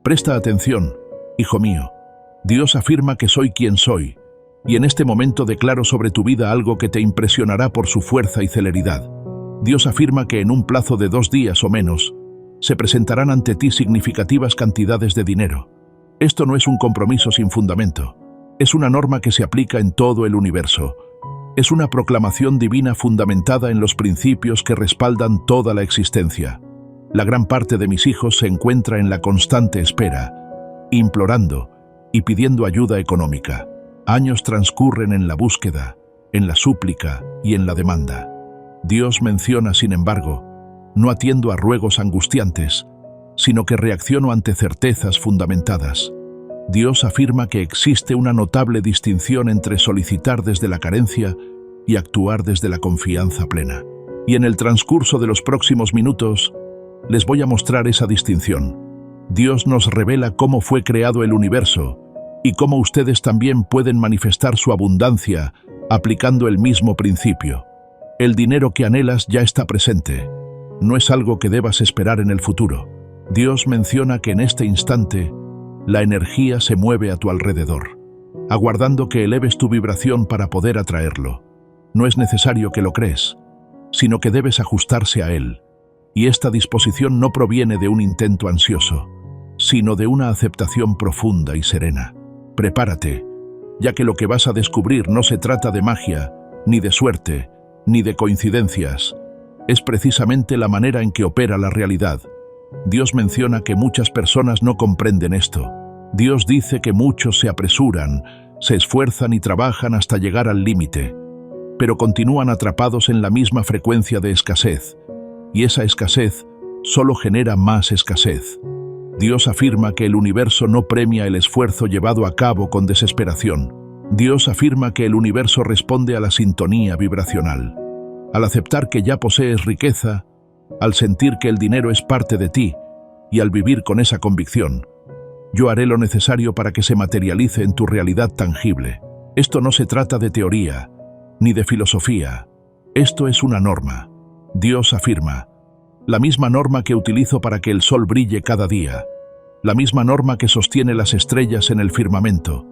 Presta atención, hijo mío. Dios afirma que soy quien soy, y en este momento declaro sobre tu vida algo que te impresionará por su fuerza y celeridad. Dios afirma que en un plazo de 2 días o menos, se presentarán ante ti significativas cantidades de dinero. Esto no es un compromiso sin fundamento. Es una norma que se aplica en todo el universo. Es una proclamación divina fundamentada en los principios que respaldan toda la existencia. La gran parte de mis hijos se encuentra en la constante espera, implorando y pidiendo ayuda económica. Años transcurren en la búsqueda, en la súplica y en la demanda. Dios menciona, sin embargo, no atiendo a ruegos angustiantes, sino que reacciono ante certezas fundamentadas. Dios afirma que existe una notable distinción entre solicitar desde la carencia y actuar desde la confianza plena. Y en el transcurso de los próximos minutos, les voy a mostrar esa distinción. Dios nos revela cómo fue creado el universo y cómo ustedes también pueden manifestar su abundancia aplicando el mismo principio. El dinero que anhelas ya está presente. No es algo que debas esperar en el futuro. Dios menciona que en este instante, la energía se mueve a tu alrededor, aguardando que eleves tu vibración para poder atraerlo. No es necesario que lo crees, sino que debes ajustarse a él. Y esta disposición no proviene de un intento ansioso, sino de una aceptación profunda y serena. Prepárate, ya que lo que vas a descubrir no se trata de magia, ni de suerte, ni de coincidencias. Es precisamente la manera en que opera la realidad. Dios menciona que muchas personas no comprenden esto. Dios dice que muchos se apresuran, se esfuerzan y trabajan hasta llegar al límite, pero continúan atrapados en la misma frecuencia de escasez, y esa escasez solo genera más escasez. Dios afirma que el universo no premia el esfuerzo llevado a cabo con desesperación. Dios afirma que el universo responde a la sintonía vibracional. Al aceptar que ya posees riqueza, al sentir que el dinero es parte de ti, y al vivir con esa convicción, yo haré lo necesario para que se materialice en tu realidad tangible. Esto no se trata de teoría, ni de filosofía. Esto es una norma. Dios afirma, la misma norma que utilizo para que el sol brille cada día, la misma norma que sostiene las estrellas en el firmamento,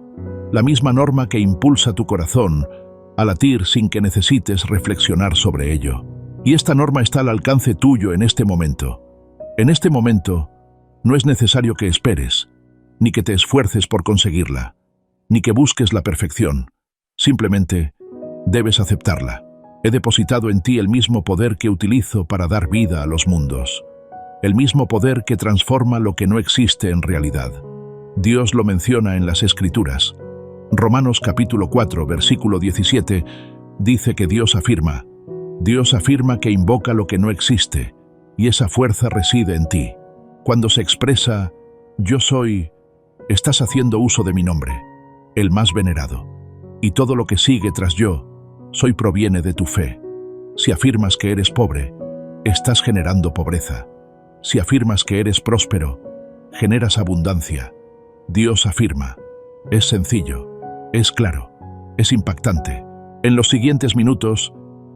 la misma norma que impulsa tu corazón a latir sin que necesites reflexionar sobre ello. Y esta norma está al alcance tuyo en este momento. En este momento, no es necesario que esperes, ni que te esfuerces por conseguirla, ni que busques la perfección. Simplemente, debes aceptarla. He depositado en ti el mismo poder que utilizo para dar vida a los mundos. El mismo poder que transforma lo que no existe en realidad. Dios lo menciona en las Escrituras. Romanos capítulo 4, versículo 17, dice que Dios afirma que invoca lo que no existe, y esa fuerza reside en ti. Cuando se expresa, yo soy, estás haciendo uso de mi nombre, el más venerado. Y todo lo que sigue tras yo, soy proviene de tu fe. Si afirmas que eres pobre, estás generando pobreza. Si afirmas que eres próspero, generas abundancia. Dios afirma. Es sencillo, es claro, es impactante. En los siguientes minutos,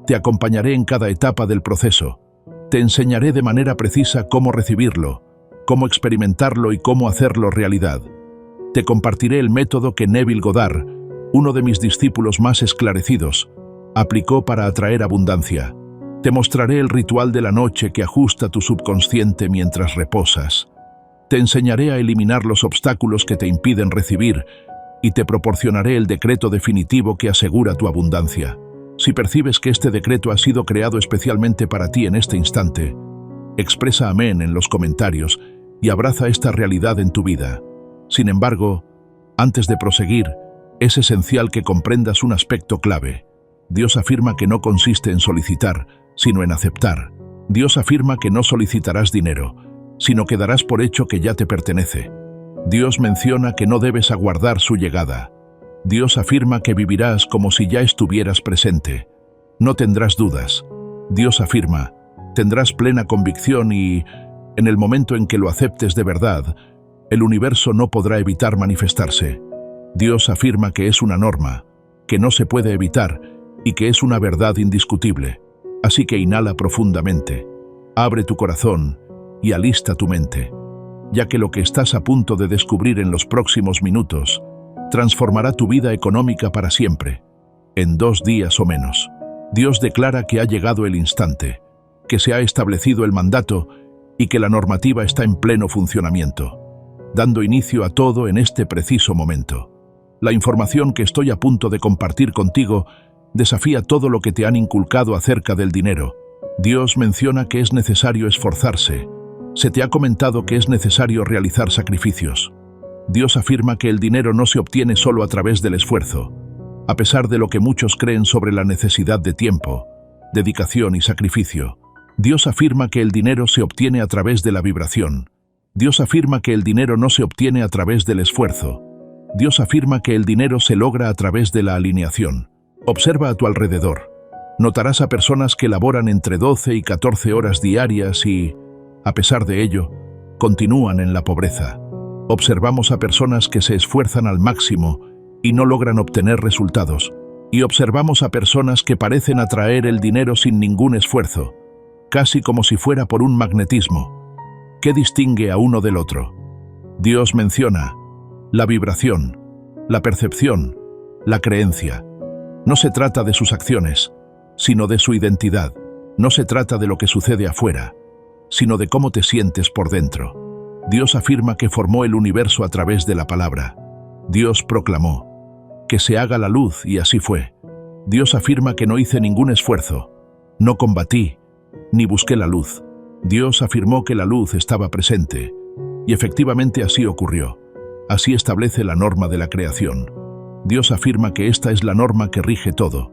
te acompañaré en cada etapa del proceso. Te enseñaré de manera precisa cómo recibirlo, cómo experimentarlo y cómo hacerlo realidad. Te compartiré el método que Neville Goddard, uno de mis discípulos más esclarecidos, aplicó para atraer abundancia. Te mostraré el ritual de la noche que ajusta tu subconsciente mientras reposas. Te enseñaré a eliminar los obstáculos que te impiden recibir y te proporcionaré el decreto definitivo que asegura tu abundancia. Si percibes que este decreto ha sido creado especialmente para ti en este instante, expresa amén en los comentarios y abraza esta realidad en tu vida. Sin embargo, antes de proseguir, es esencial que comprendas un aspecto clave. Dios afirma que no consiste en solicitar, sino en aceptar. Dios afirma que no solicitarás dinero, sino que darás por hecho que ya te pertenece. Dios menciona que no debes aguardar su llegada. Dios afirma que vivirás como si ya estuvieras presente. No tendrás dudas. Dios afirma, tendrás plena convicción y, en el momento en que lo aceptes de verdad, el universo no podrá evitar manifestarse. Dios afirma que es una norma, que no se puede evitar y que es una verdad indiscutible. Así que inhala profundamente, abre tu corazón y alista tu mente. ya que lo que estás a punto de descubrir en los próximos minutos transformará tu vida económica para siempre, en 2 días o menos. Dios declara que ha llegado el instante, que se ha establecido el mandato y que la normativa está en pleno funcionamiento, dando inicio a todo en este preciso momento. La información que estoy a punto de compartir contigo desafía todo lo que te han inculcado acerca del dinero. Dios menciona que es necesario esforzarse. Se te ha comentado que es necesario realizar sacrificios. Dios afirma que el dinero no se obtiene solo a través del esfuerzo, a pesar de lo que muchos creen sobre la necesidad de tiempo, dedicación y sacrificio. Dios afirma que el dinero se obtiene a través de la vibración. Dios afirma que el dinero no se obtiene a través del esfuerzo. Dios afirma que el dinero se logra a través de la alineación. Observa a tu alrededor. Notarás a personas que laboran entre 12 y 14 horas diarias y, a pesar de ello, continúan en la pobreza. Observamos a personas que se esfuerzan al máximo y no logran obtener resultados. Y observamos a personas que parecen atraer el dinero sin ningún esfuerzo, casi como si fuera por un magnetismo. ¿Qué distingue a uno del otro? Dios menciona la vibración, la percepción, la creencia. No se trata de sus acciones, sino de su identidad. No se trata de lo que sucede afuera, sino de cómo te sientes por dentro. Dios afirma que formó el universo a través de la palabra. Dios proclamó que se haga la luz y así fue. Dios afirma que no hice ningún esfuerzo, no combatí, ni busqué la luz. Dios afirmó que la luz estaba presente, y efectivamente así ocurrió. Así establece la norma de la creación. Dios afirma que esta es la norma que rige todo,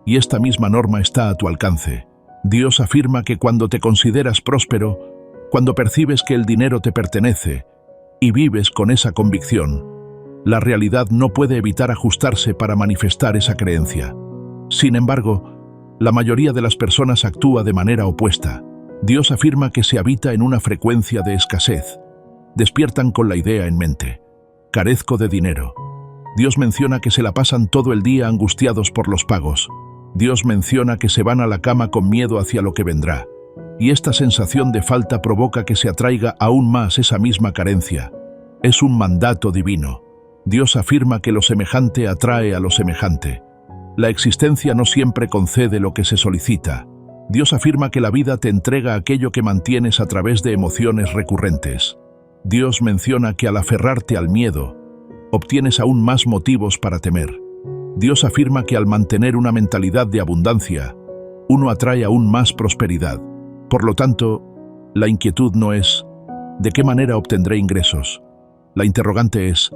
y esta misma norma está a tu alcance. Dios afirma que cuando te consideras próspero, cuando percibes que el dinero te pertenece, y vives con esa convicción, la realidad no puede evitar ajustarse para manifestar esa creencia. Sin embargo, la mayoría de las personas actúa de manera opuesta. Dios afirma que se habita en una frecuencia de escasez. Despiertan con la idea en mente: carezco de dinero. Dios menciona que se la pasan todo el día angustiados por los pagos. Dios menciona que se van a la cama con miedo hacia lo que vendrá. Y esta sensación de falta provoca que se atraiga aún más esa misma carencia. Es un mandato divino. Dios afirma que lo semejante atrae a lo semejante. La existencia no siempre concede lo que se solicita. Dios afirma que la vida te entrega aquello que mantienes a través de emociones recurrentes. Dios menciona que al aferrarte al miedo, obtienes aún más motivos para temer. Dios afirma que al mantener una mentalidad de abundancia, uno atrae aún más prosperidad. Por lo tanto, la inquietud no es ¿de qué manera obtendré ingresos? La interrogante es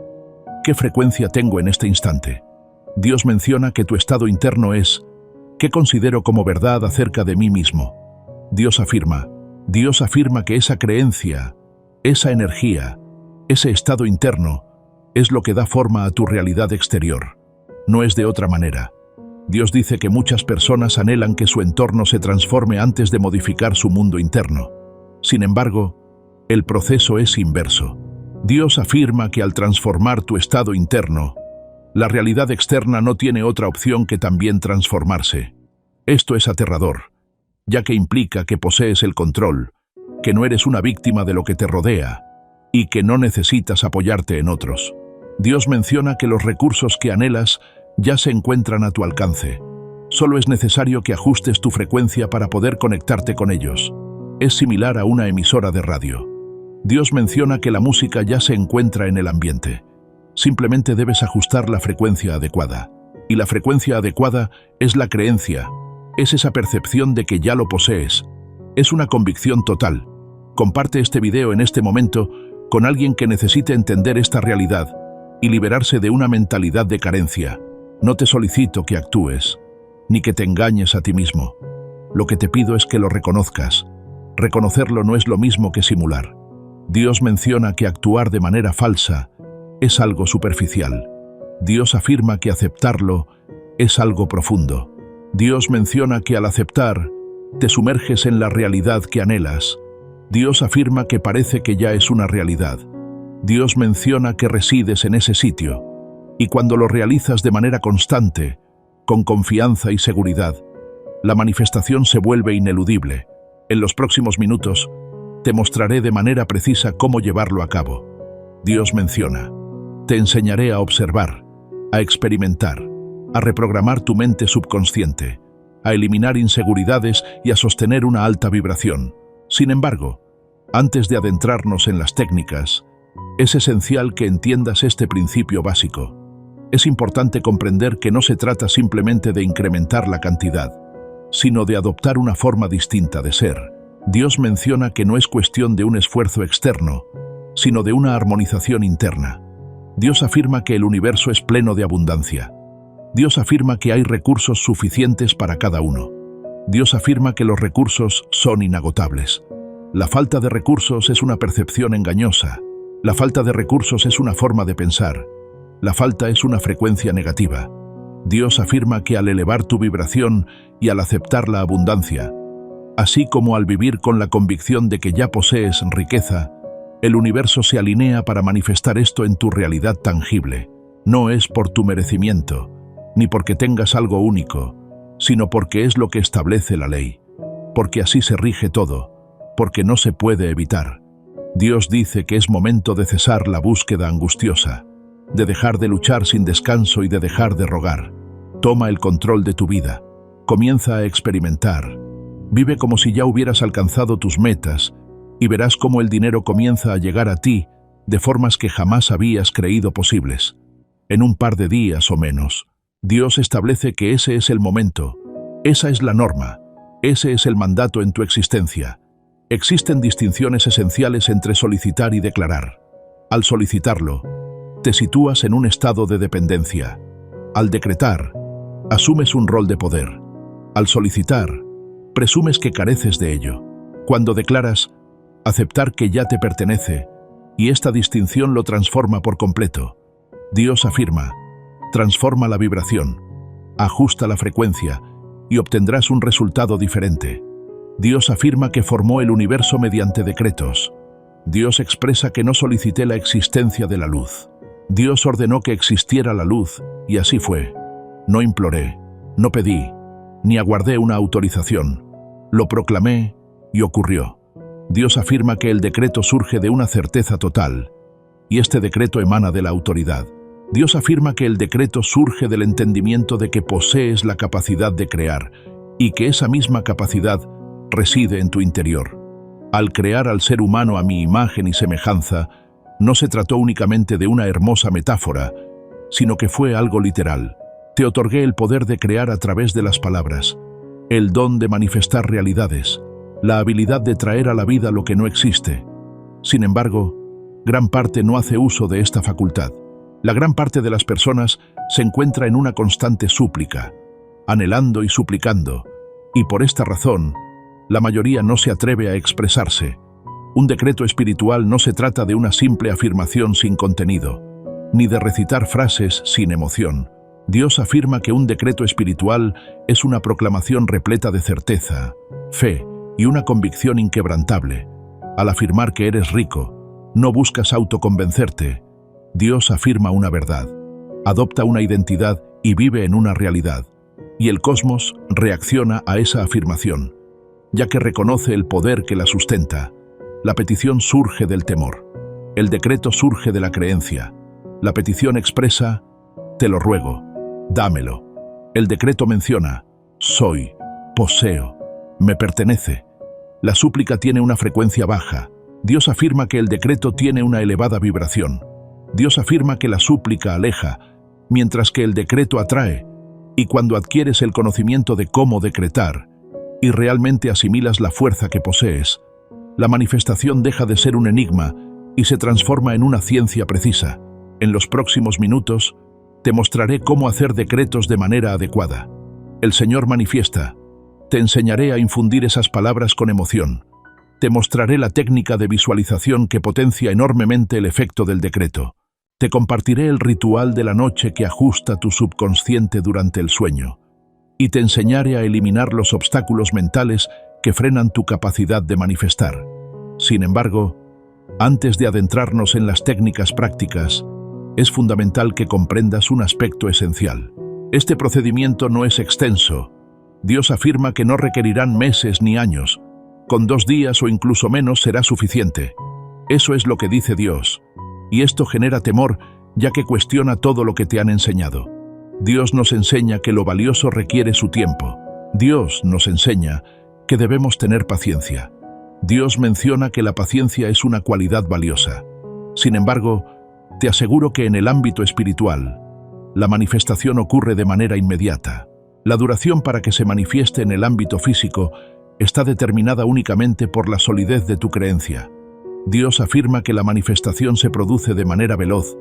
¿qué frecuencia tengo en este instante? Dios menciona que tu estado interno es ¿qué considero como verdad acerca de mí mismo? Dios afirma que esa creencia, esa energía, ese estado interno, es lo que da forma a tu realidad exterior. No es de otra manera. Dios dice que muchas personas anhelan que su entorno se transforme antes de modificar su mundo interno. Sin embargo, el proceso es inverso. Dios afirma que al transformar tu estado interno, la realidad externa no tiene otra opción que también transformarse. Esto es aterrador, ya que implica que posees el control, que no eres una víctima de lo que te rodea y que no necesitas apoyarte en otros. Dios menciona que los recursos que anhelas ya se encuentran a tu alcance. Solo es necesario que ajustes tu frecuencia para poder conectarte con ellos. Es similar a una emisora de radio. Dios menciona que la música ya se encuentra en el ambiente. Simplemente debes ajustar la frecuencia adecuada. Y la frecuencia adecuada es la creencia. Es esa percepción de que ya lo posees. Es una convicción total. Comparte este video en este momento con alguien que necesite entender esta realidad y liberarse de una mentalidad de carencia. No te solicito que actúes, ni que te engañes a ti mismo. Lo que te pido es que lo reconozcas. Reconocerlo no es lo mismo que simular. Dios menciona que actuar de manera falsa es algo superficial. Dios afirma que aceptarlo es algo profundo. Dios menciona que al aceptar, te sumerges en la realidad que anhelas. Dios afirma que parece que ya es una realidad. Dios menciona que resides en ese sitio, y cuando lo realizas de manera constante, con confianza y seguridad, la manifestación se vuelve ineludible. En los próximos minutos, te mostraré de manera precisa cómo llevarlo a cabo. Dios menciona: te enseñaré a observar, a experimentar, a reprogramar tu mente subconsciente, a eliminar inseguridades y a sostener una alta vibración. Sin embargo, antes de adentrarnos en las técnicas, es esencial que entiendas este principio básico. Es importante comprender que no se trata simplemente de incrementar la cantidad, sino de adoptar una forma distinta de ser. Dios menciona que no es cuestión de un esfuerzo externo, sino de una armonización interna. Dios afirma que el universo es pleno de abundancia. Dios afirma que hay recursos suficientes para cada uno. Dios afirma que los recursos son inagotables. La falta de recursos es una percepción engañosa. La falta de recursos es una forma de pensar. La falta es una frecuencia negativa. Dios afirma que al elevar tu vibración y al aceptar la abundancia, así como al vivir con la convicción de que ya posees riqueza, el universo se alinea para manifestar esto en tu realidad tangible. No es por tu merecimiento, ni porque tengas algo único, sino porque es lo que establece la ley, porque así se rige todo, porque no se puede evitar. Dios dice que es momento de cesar la búsqueda angustiosa, de dejar de luchar sin descanso y de dejar de rogar. Toma el control de tu vida, comienza a experimentar, vive como si ya hubieras alcanzado tus metas y verás cómo el dinero comienza a llegar a ti de formas que jamás habías creído posibles. En un par de días o menos, Dios establece que ese es el momento, esa es la norma, ese es el mandato en tu existencia. Existen distinciones esenciales entre solicitar y declarar. Al solicitarlo, te sitúas en un estado de dependencia. Al decretar, asumes un rol de poder. Al solicitar, presumes que careces de ello. Cuando declaras, aceptar que ya te pertenece, y esta distinción lo transforma por completo. Dios afirma: transforma la vibración, ajusta la frecuencia y obtendrás un resultado diferente. Dios afirma que formó el universo mediante decretos. Dios expresa que no solicité la existencia de la luz. Dios ordenó que existiera la luz, y así fue. No imploré, no pedí, ni aguardé una autorización. Lo proclamé y ocurrió. Dios afirma que el decreto surge de una certeza total, y este decreto emana de la autoridad. Dios afirma que el decreto surge del entendimiento de que posees la capacidad de crear, y que esa misma capacidad reside en tu interior. Al crear al ser humano a mi imagen y semejanza, no se trató únicamente de una hermosa metáfora, sino que fue algo literal. Te otorgué el poder de crear a través de las palabras, el don de manifestar realidades, la habilidad de traer a la vida lo que no existe. Sin embargo, gran parte no hace uso de esta facultad. La gran parte de las personas se encuentra en una constante súplica, anhelando y suplicando, y por esta razón, la mayoría no se atreve a expresarse. Un decreto espiritual no se trata de una simple afirmación sin contenido, ni de recitar frases sin emoción. Dios afirma que un decreto espiritual es una proclamación repleta de certeza, fe y una convicción inquebrantable. Al afirmar que eres rico, no buscas autoconvencerte. Dios afirma una verdad, adopta una identidad y vive en una realidad. Y el cosmos reacciona a esa afirmación, ya que reconoce el poder que la sustenta. La petición surge del temor. El decreto surge de la creencia. La petición expresa: te lo ruego, dámelo. El decreto menciona: soy, poseo, me pertenece. La súplica tiene una frecuencia baja. Dios afirma que el decreto tiene una elevada vibración. Dios afirma que la súplica aleja, mientras que el decreto atrae. Y cuando adquieres el conocimiento de cómo decretar y realmente asimilas la fuerza que posees, la manifestación deja de ser un enigma y se transforma en una ciencia precisa. En los próximos minutos, te mostraré cómo hacer decretos de manera adecuada. El Señor manifiesta: te enseñaré a infundir esas palabras con emoción. Te mostraré la técnica de visualización que potencia enormemente el efecto del decreto. Te compartiré el ritual de la noche que ajusta tu subconsciente durante el sueño. Y te enseñaré a eliminar los obstáculos mentales que frenan tu capacidad de manifestar. Sin embargo, antes de adentrarnos en las técnicas prácticas, es fundamental que comprendas un aspecto esencial. Este procedimiento no es extenso. Dios afirma que no requerirán meses ni años, Con 2 días o incluso menos será suficiente. Eso es lo que dice Dios. Y esto genera temor, ya que cuestiona todo lo que te han enseñado. Dios nos enseña que lo valioso requiere su tiempo. Dios nos enseña que debemos tener paciencia. Dios menciona que la paciencia es una cualidad valiosa. Sin embargo, te aseguro que en el ámbito espiritual, la manifestación ocurre de manera inmediata. La duración para que se manifieste en el ámbito físico está determinada únicamente por la solidez de tu creencia. Dios afirma que la manifestación se produce de manera veloz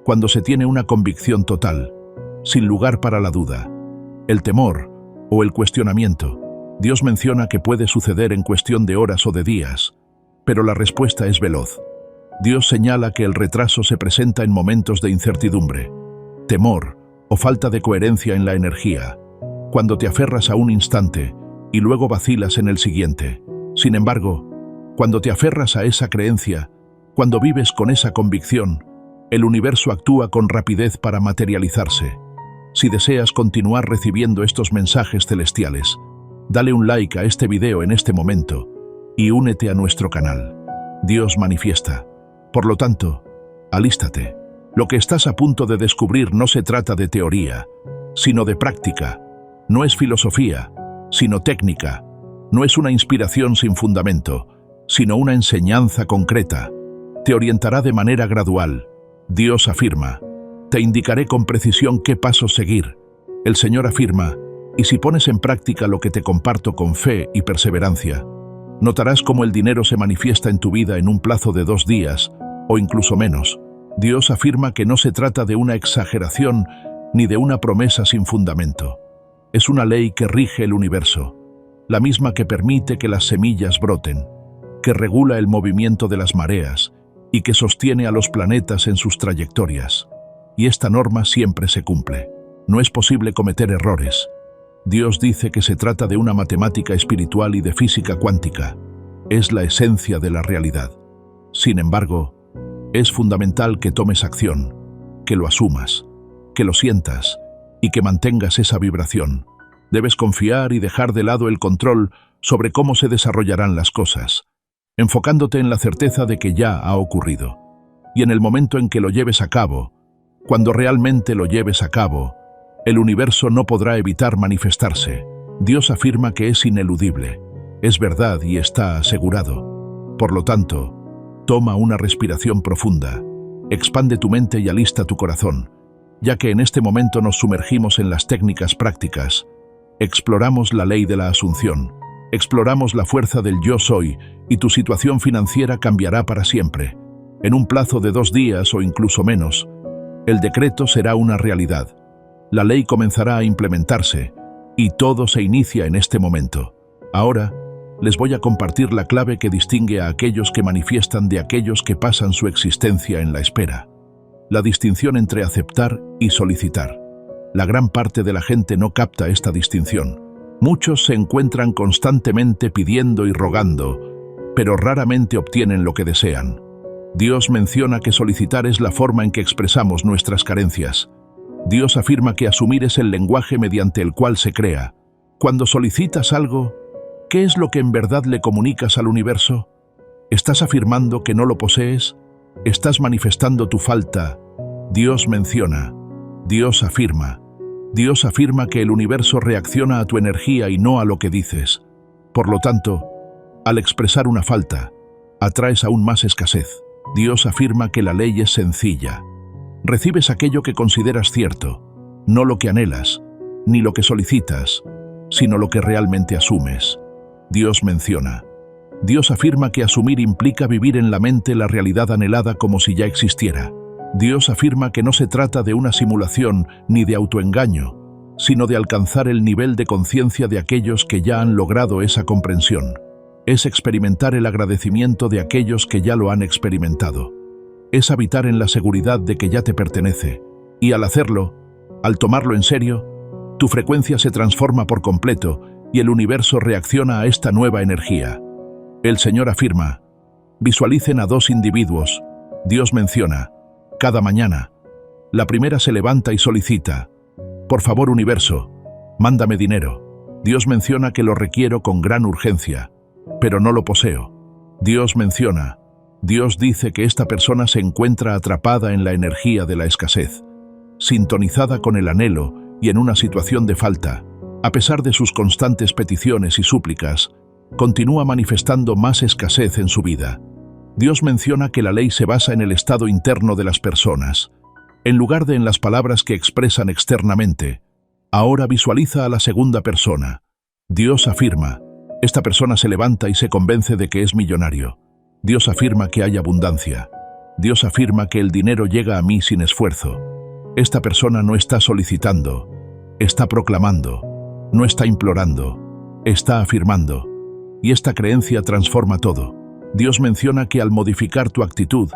cuando se tiene una convicción total, sin lugar para la duda, el temor o el cuestionamiento. Dios menciona que puede suceder en cuestión de horas o de días, pero la respuesta es veloz. Dios señala que el retraso se presenta en momentos de incertidumbre, temor o falta de coherencia en la energía, cuando te aferras a un instante y luego vacilas en el siguiente. Sin embargo, cuando te aferras a esa creencia, cuando vives con esa convicción, el universo actúa con rapidez para materializarse. Si deseas continuar recibiendo estos mensajes celestiales, dale un like a este video en este momento y únete a nuestro canal. Dios manifiesta. Por lo tanto, alístate. Lo que estás a punto de descubrir no se trata de teoría, sino de práctica. No es filosofía, sino técnica. No es una inspiración sin fundamento, sino una enseñanza concreta. Te orientará de manera gradual. Dios afirma: te indicaré con precisión qué pasos seguir. El Señor afirma: y si pones en práctica lo que te comparto con fe y perseverancia, notarás cómo el dinero se manifiesta en tu vida en un plazo de 2 días, o incluso menos. Dios afirma que no se trata de una exageración ni de una promesa sin fundamento. Es una ley que rige el universo, la misma que permite que las semillas broten, que regula el movimiento de las mareas y que sostiene a los planetas en sus trayectorias. Y esta norma siempre se cumple. No es posible cometer errores. Dios dice que se trata de una matemática espiritual y de física cuántica. Es la esencia de la realidad. Sin embargo, es fundamental que tomes acción, que lo asumas, que lo sientas y que mantengas esa vibración. Debes confiar y dejar de lado el control sobre cómo se desarrollarán las cosas, enfocándote en la certeza de que ya ha ocurrido. Y en el momento en que lo lleves a cabo, cuando realmente lo lleves a cabo, el universo no podrá evitar manifestarse. Dios afirma que es ineludible, es verdad y está asegurado. Por lo tanto, toma una respiración profunda, expande tu mente y alista tu corazón, ya que en este momento nos sumergimos en las técnicas prácticas. Exploramos la ley de la asunción, exploramos la fuerza del yo soy y tu situación financiera cambiará para siempre. En un plazo de 2 días o incluso menos, el decreto será una realidad. La ley comenzará a implementarse y todo se inicia en este momento. Ahora, les voy a compartir la clave que distingue a aquellos que manifiestan de aquellos que pasan su existencia en la espera. La distinción entre aceptar y solicitar. La gran parte de la gente no capta esta distinción. Muchos se encuentran constantemente pidiendo y rogando, pero raramente obtienen lo que desean. Dios menciona que solicitar es la forma en que expresamos nuestras carencias. Dios afirma que asumir es el lenguaje mediante el cual se crea. Cuando solicitas algo, ¿qué es lo que en verdad le comunicas al universo? ¿Estás afirmando que no lo posees? ¿Estás manifestando tu falta? Dios menciona. Dios afirma. Dios afirma que el universo reacciona a tu energía y no a lo que dices. Por lo tanto, al expresar una falta, atraes aún más escasez. Dios afirma que la ley es sencilla. Recibes aquello que consideras cierto, no lo que anhelas, ni lo que solicitas, sino lo que realmente asumes. Dios menciona. Dios afirma que asumir implica vivir en la mente la realidad anhelada como si ya existiera. Dios afirma que no se trata de una simulación ni de autoengaño, sino de alcanzar el nivel de conciencia de aquellos que ya han logrado esa comprensión. Es experimentar el agradecimiento de aquellos que ya lo han experimentado. Es habitar en la seguridad de que ya te pertenece. Y al hacerlo, al tomarlo en serio, tu frecuencia se transforma por completo y el universo reacciona a esta nueva energía. El Señor afirma: visualicen a 2 individuos. Dios menciona: cada mañana. La primera se levanta y solicita: por favor, universo, mándame dinero. Dios menciona que lo requiero con gran urgencia. pero no lo poseo. Dios menciona, Dios dice que esta persona se encuentra atrapada en la energía de la escasez, sintonizada con el anhelo y en una situación de falta. A pesar de sus constantes peticiones y súplicas, continúa manifestando más escasez en su vida. Dios menciona que la ley se basa en el estado interno de las personas, en lugar de en las palabras que expresan externamente. Ahora visualiza a la segunda persona. Dios afirma, esta persona se levanta y se convence de que es millonario. Dios afirma que hay abundancia. Dios afirma que el dinero llega a mí sin esfuerzo. Esta persona no está solicitando, está proclamando, no está implorando, está afirmando. Y esta creencia transforma todo. Dios menciona que al modificar tu actitud,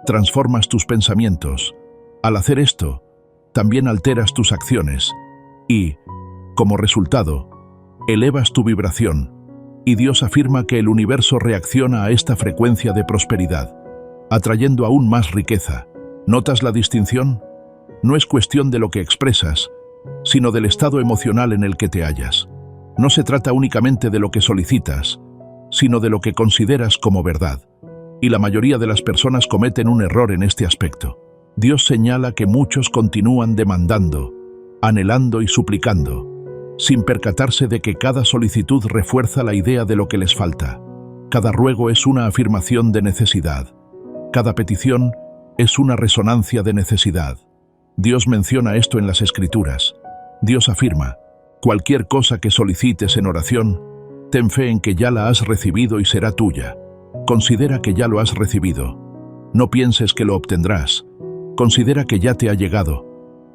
transformas tus pensamientos. Al hacer esto, también alteras tus acciones y, como resultado, elevas tu vibración. Y Dios afirma que el universo reacciona a esta frecuencia de prosperidad, atrayendo aún más riqueza. ¿Notas la distinción? No es cuestión de lo que expresas, sino del estado emocional en el que te hallas. No se trata únicamente de lo que solicitas, sino de lo que consideras como verdad. Y la mayoría de las personas cometen un error en este aspecto. Dios señala que muchos continúan demandando, anhelando y suplicando, sin percatarse de que cada solicitud refuerza la idea de lo que les falta. Cada ruego es una afirmación de necesidad. Cada petición es una resonancia de necesidad. Dios menciona esto en las Escrituras. Dios afirma, cualquier cosa que solicites en oración, ten fe en que ya la has recibido y será tuya. Considera que ya lo has recibido. No pienses que lo obtendrás. Considera que ya te ha llegado.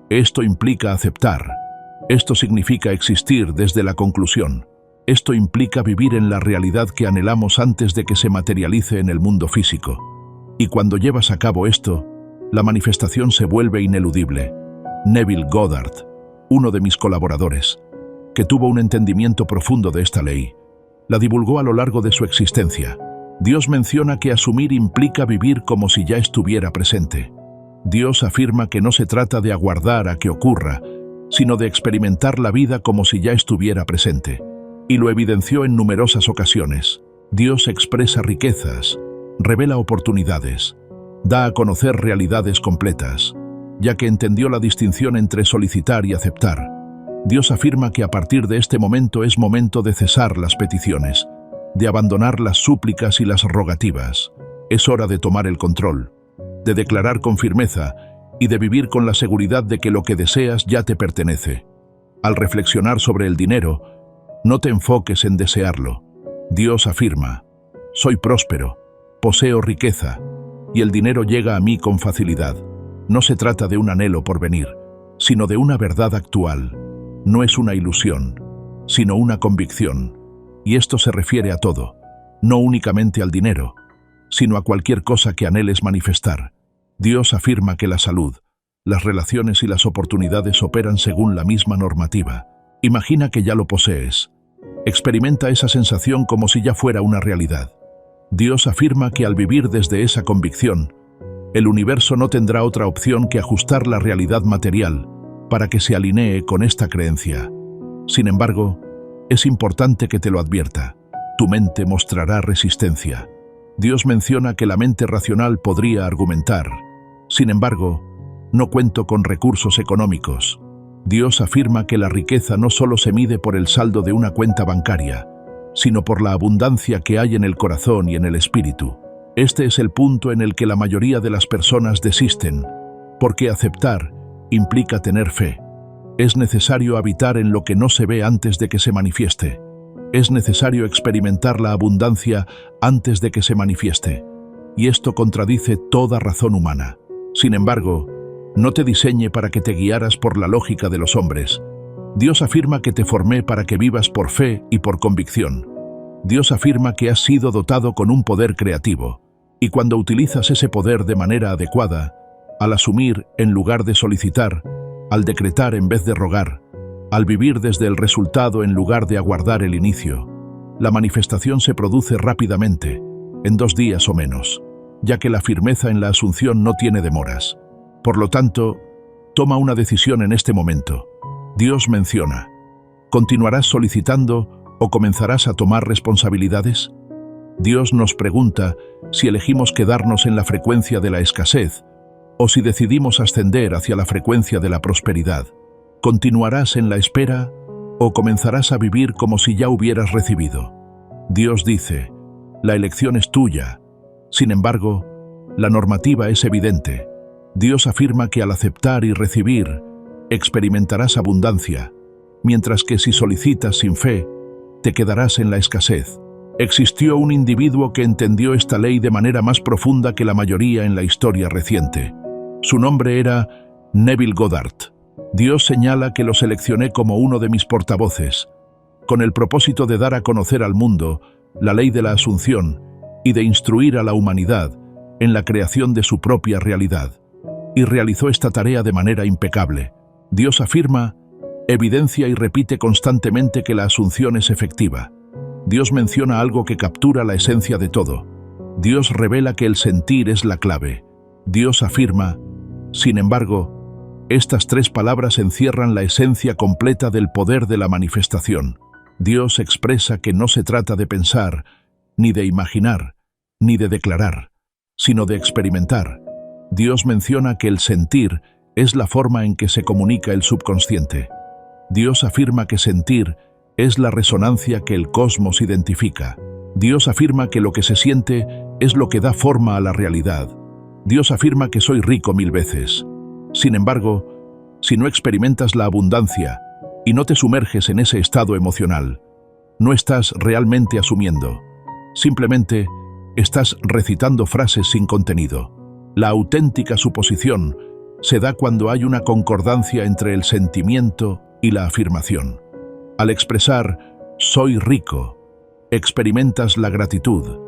Esto implica aceptar. Esto significa existir desde la conclusión. Esto implica vivir en la realidad que anhelamos antes de que se materialice en el mundo físico. Y cuando llevas a cabo esto, la manifestación se vuelve ineludible. Neville Goddard, uno de mis colaboradores, que tuvo un entendimiento profundo de esta ley, la divulgó a lo largo de su existencia. Dios menciona que asumir implica vivir como si ya estuviera presente. Dios afirma que no se trata de aguardar a que ocurra, sino de experimentar la vida como si ya estuviera presente. Y lo evidenció en numerosas ocasiones. Dios expresa riquezas, revela oportunidades, da a conocer realidades completas, ya que entendió la distinción entre solicitar y aceptar. Dios afirma que a partir de este momento es momento de cesar las peticiones, de abandonar las súplicas y las rogativas. Es hora de tomar el control, de declarar con firmeza y de vivir con la seguridad de que lo que deseas ya te pertenece. Al reflexionar sobre el dinero, no te enfoques en desearlo. Dios afirma, soy próspero, poseo riqueza, y el dinero llega a mí con facilidad. No se trata de un anhelo por venir, sino de una verdad actual. No es una ilusión, sino una convicción. Y esto se refiere a todo, no únicamente al dinero, sino a cualquier cosa que anheles manifestar. Dios afirma que la salud, las relaciones y las oportunidades operan según la misma normativa. Imagina que ya lo posees. Experimenta esa sensación como si ya fuera una realidad. Dios afirma que al vivir desde esa convicción, el universo no tendrá otra opción que ajustar la realidad material para que se alinee con esta creencia. Sin embargo, es importante que te lo advierta. Tu mente mostrará resistencia. Dios menciona que la mente racional podría argumentar. Sin embargo, no cuento con recursos económicos. Dios afirma que la riqueza no solo se mide por el saldo de una cuenta bancaria, sino por la abundancia que hay en el corazón y en el espíritu. Este es el punto en el que la mayoría de las personas desisten, porque aceptar implica tener fe. Es necesario habitar en lo que no se ve antes de que se manifieste. Es necesario experimentar la abundancia antes de que se manifieste. Y esto contradice toda razón humana. Sin embargo, no te diseñé para que te guiaras por la lógica de los hombres. Dios afirma que te formé para que vivas por fe y por convicción. Dios afirma que has sido dotado con un poder creativo, y cuando utilizas ese poder de manera adecuada, al asumir en lugar de solicitar, al decretar en vez de rogar, al vivir desde el resultado en lugar de aguardar el inicio, la manifestación se produce rápidamente, en 2 días o menos, ya que la firmeza en la asunción no tiene demoras. Por lo tanto, toma una decisión en este momento. Dios menciona, ¿continuarás solicitando o comenzarás a tomar responsabilidades? Dios nos pregunta si elegimos quedarnos en la frecuencia de la escasez o si decidimos ascender hacia la frecuencia de la prosperidad. ¿Continuarás en la espera o comenzarás a vivir como si ya hubieras recibido? Dios dice, la elección es tuya. Sin embargo, la normativa es evidente. Dios afirma que al aceptar y recibir, experimentarás abundancia, mientras que si solicitas sin fe, te quedarás en la escasez. Existió un individuo que entendió esta ley de manera más profunda que la mayoría en la historia reciente. Su nombre era Neville Goddard. Dios señala que lo seleccioné como uno de mis portavoces, con el propósito de dar a conocer al mundo la ley de la Asunción y de instruir a la humanidad en la creación de su propia realidad. Y realizó esta tarea de manera impecable. Dios afirma, evidencia y repite constantemente que la Asunción es efectiva. Dios menciona algo que captura la esencia de todo. Dios revela que el sentir es la clave. Dios afirma, sin embargo, estas tres palabras encierran la esencia completa del poder de la manifestación. Dios expresa que no se trata de pensar, ni de imaginar, ni de declarar, sino de experimentar. Dios menciona que el sentir es la forma en que se comunica el subconsciente. Dios afirma que sentir es la resonancia que el cosmos identifica. Dios afirma que lo que se siente es lo que da forma a la realidad. Dios afirma que soy rico 1000 veces. Sin embargo, si no experimentas la abundancia y no te sumerges en ese estado emocional, no estás realmente asumiendo. Simplemente estás recitando frases sin contenido. La auténtica suposición se da cuando hay una concordancia entre el sentimiento y la afirmación. Al expresar «soy rico», experimentas la gratitud,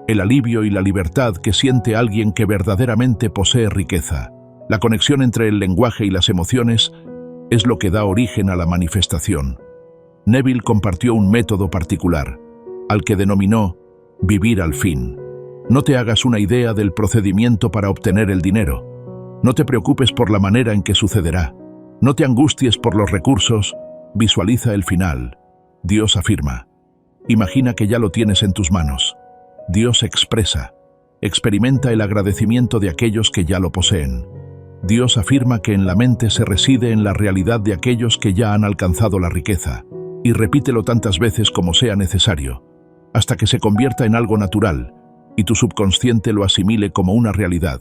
el alivio y la libertad que siente alguien que verdaderamente posee riqueza. La conexión entre el lenguaje y las emociones es lo que da origen a la manifestación. Neville compartió un método particular, al que denominó «vivir al fin». No te hagas una idea del procedimiento para obtener el dinero. No te preocupes por la manera en que sucederá. No te angusties por los recursos. Visualiza el final. Dios afirma. Imagina que ya lo tienes en tus manos. Dios expresa. Experimenta el agradecimiento de aquellos que ya lo poseen. Dios afirma que en la mente se reside en la realidad de aquellos que ya han alcanzado la riqueza. Y repítelo tantas veces como sea necesario, hasta que se convierta en algo natural y tu subconsciente lo asimile como una realidad.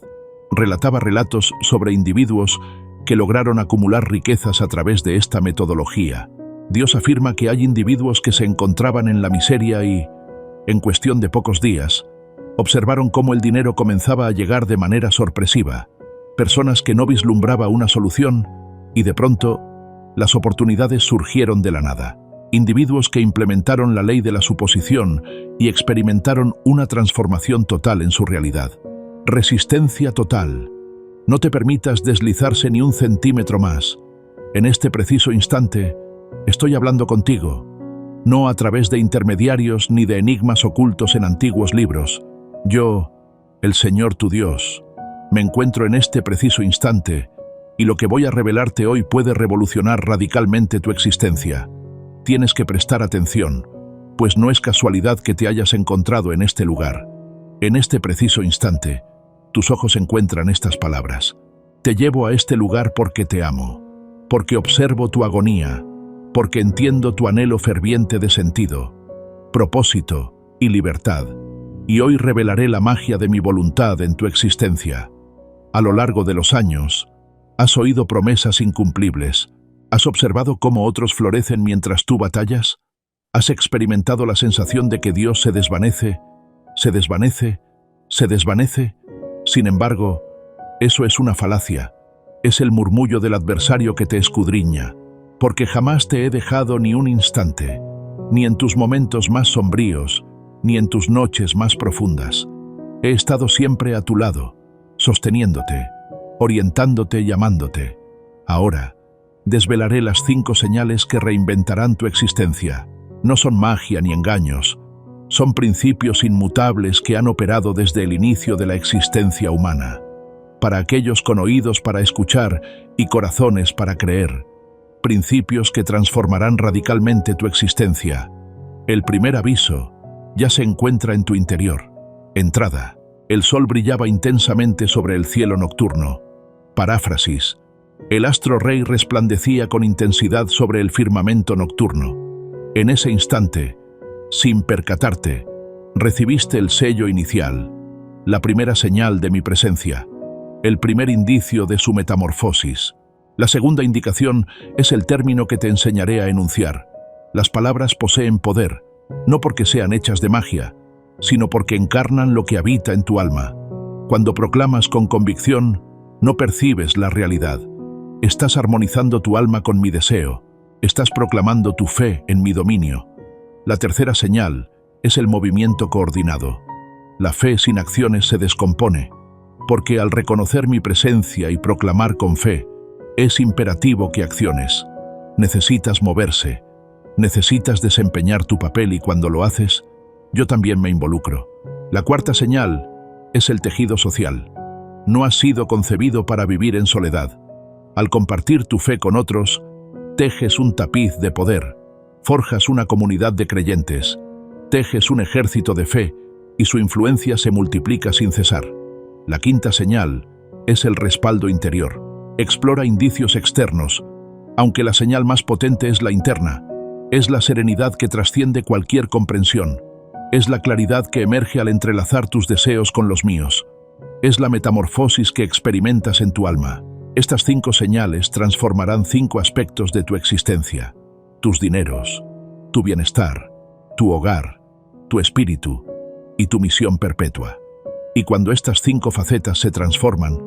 Relataba relatos sobre individuos que lograron acumular riquezas a través de esta metodología. Dios afirma que hay individuos que se encontraban en la miseria y, en cuestión de pocos días, observaron cómo el dinero comenzaba a llegar de manera sorpresiva. Personas que no vislumbraba una solución y de pronto las oportunidades surgieron de la nada. Individuos que implementaron la ley de la suposición y experimentaron una transformación total en su realidad. Resistencia total. No te permitas deslizarse ni un centímetro más. En este preciso instante, estoy hablando contigo, no a través de intermediarios ni de enigmas ocultos en antiguos libros. Yo, el Señor tu Dios, me encuentro en este preciso instante y lo que voy a revelarte hoy puede revolucionar radicalmente tu existencia. Tienes que prestar atención, pues no es casualidad que te hayas encontrado en este lugar. En este preciso instante, tus ojos encuentran estas palabras. Te llevo a este lugar porque te amo, porque observo tu agonía, porque entiendo tu anhelo ferviente de sentido, propósito y libertad, y hoy revelaré la magia de mi voluntad en tu existencia. A lo largo de los años, has oído promesas incumplibles. ¿Has observado cómo otros florecen mientras tú batallas? ¿Has experimentado la sensación de que Dios se desvanece, se desvanece, se desvanece? Sin embargo, eso es una falacia. Es el murmullo del adversario que te escudriña, porque jamás te he dejado ni un instante, ni en tus momentos más sombríos, ni en tus noches más profundas. He estado siempre a tu lado, sosteniéndote, orientándote y amándote. Ahora, desvelaré las 5 señales que reinventarán tu existencia. No son magia ni engaños, son principios inmutables que han operado desde el inicio de la existencia humana. Para aquellos con oídos para escuchar y corazones para creer. Principios que transformarán radicalmente tu existencia. El primer aviso: ya se encuentra en tu interior. Entrada. El sol brillaba intensamente sobre el cielo nocturno. Paráfrasis. El astro rey resplandecía con intensidad sobre el firmamento nocturno. En ese instante, sin percatarte, recibiste el sello inicial, la primera señal de mi presencia, el primer indicio de su metamorfosis. La segunda indicación es el término que te enseñaré a enunciar. Las palabras poseen poder, no porque sean hechas de magia, sino porque encarnan lo que habita en tu alma. Cuando proclamas con convicción, no percibes la realidad. Estás armonizando tu alma con mi deseo. Estás proclamando tu fe en mi dominio. La tercera señal es el movimiento coordinado. La fe sin acciones se descompone, porque al reconocer mi presencia y proclamar con fe, es imperativo que acciones. Necesitas moverse, necesitas desempeñar tu papel y cuando lo haces, yo también me involucro. La cuarta señal es el tejido social. No has sido concebido para vivir en soledad. Al compartir tu fe con otros, tejes un tapiz de poder, forjas una comunidad de creyentes, tejes un ejército de fe y su influencia se multiplica sin cesar. La quinta señal es el respaldo interior. Explora indicios externos, aunque la señal más potente es la interna. Es la serenidad que trasciende cualquier comprensión. Es la claridad que emerge al entrelazar tus deseos con los míos. Es la metamorfosis que experimentas en tu alma. Estas 5 señales transformarán 5 aspectos de tu existencia: tus dineros, tu bienestar, tu hogar, tu espíritu y tu misión perpetua. Y cuando estas 5 facetas se transforman,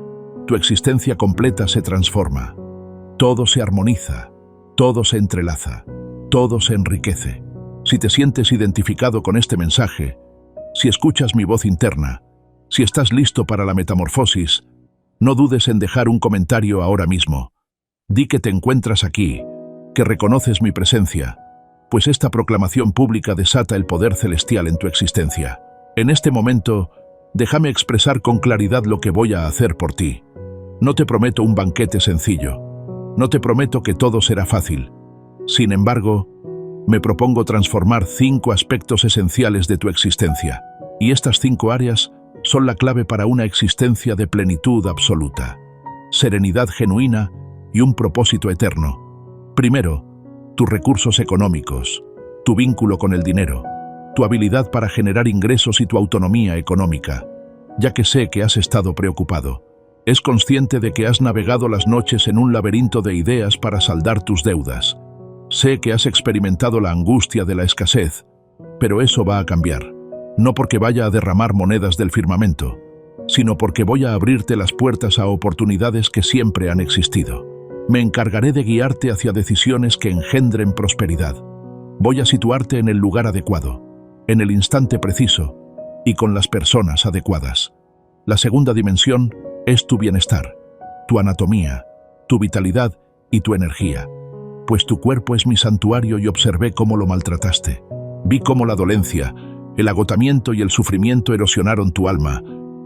tu existencia completa se transforma. Todo se armoniza, todo se entrelaza, todo se enriquece. Si te sientes identificado con este mensaje, si escuchas mi voz interna, si estás listo para la metamorfosis, no dudes en dejar un comentario ahora mismo. Di que te encuentras aquí, que reconoces mi presencia, pues esta proclamación pública desata el poder celestial en tu existencia. En este momento, déjame expresar con claridad lo que voy a hacer por ti. No te prometo un banquete sencillo. No te prometo que todo será fácil. Sin embargo, me propongo transformar 5 aspectos esenciales de tu existencia. Y estas 5 áreas son la clave para una existencia de plenitud absoluta, serenidad genuina y un propósito eterno. Primero, tus recursos económicos, tu vínculo con el dinero, tu habilidad para generar ingresos y tu autonomía económica. Ya que sé que has estado preocupado, es consciente de que has navegado las noches en un laberinto de ideas para saldar tus deudas. Sé que has experimentado la angustia de la escasez, pero eso va a cambiar. No porque vaya a derramar monedas del firmamento, sino porque voy a abrirte las puertas a oportunidades que siempre han existido. Me encargaré de guiarte hacia decisiones que engendren prosperidad. Voy a situarte en el lugar adecuado, en el instante preciso y con las personas adecuadas. La segunda dimensión es tu bienestar, tu anatomía, tu vitalidad y tu energía. Pues tu cuerpo es mi santuario y observé cómo lo maltrataste. Vi cómo la dolencia, el agotamiento y el sufrimiento erosionaron tu alma.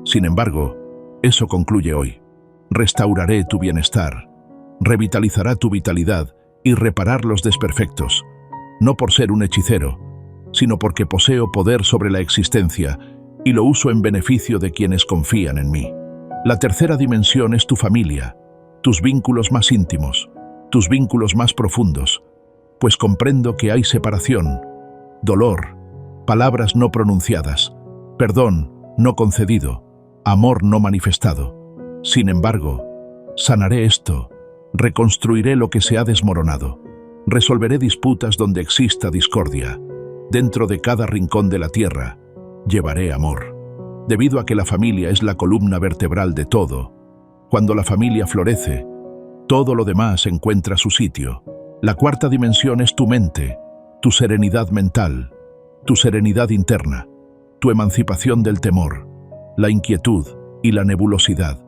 Sin embargo, eso concluye hoy. Restauraré tu bienestar, revitalizará tu vitalidad y reparar los desperfectos, no por ser un hechicero, sino porque poseo poder sobre la existencia y lo uso en beneficio de quienes confían en mí. La tercera dimensión es tu familia, tus vínculos más íntimos, tus vínculos más profundos, pues comprendo que hay separación, dolor, palabras no pronunciadas, perdón no concedido, amor no manifestado. Sin embargo, sanaré esto, reconstruiré lo que se ha desmoronado, resolveré disputas donde exista discordia. Dentro de cada rincón de la tierra, llevaré amor. Debido a que la familia es la columna vertebral de todo, cuando la familia florece, todo lo demás encuentra su sitio. La cuarta dimensión es tu mente, tu serenidad mental, tu serenidad interna, tu emancipación del temor, la inquietud y la nebulosidad,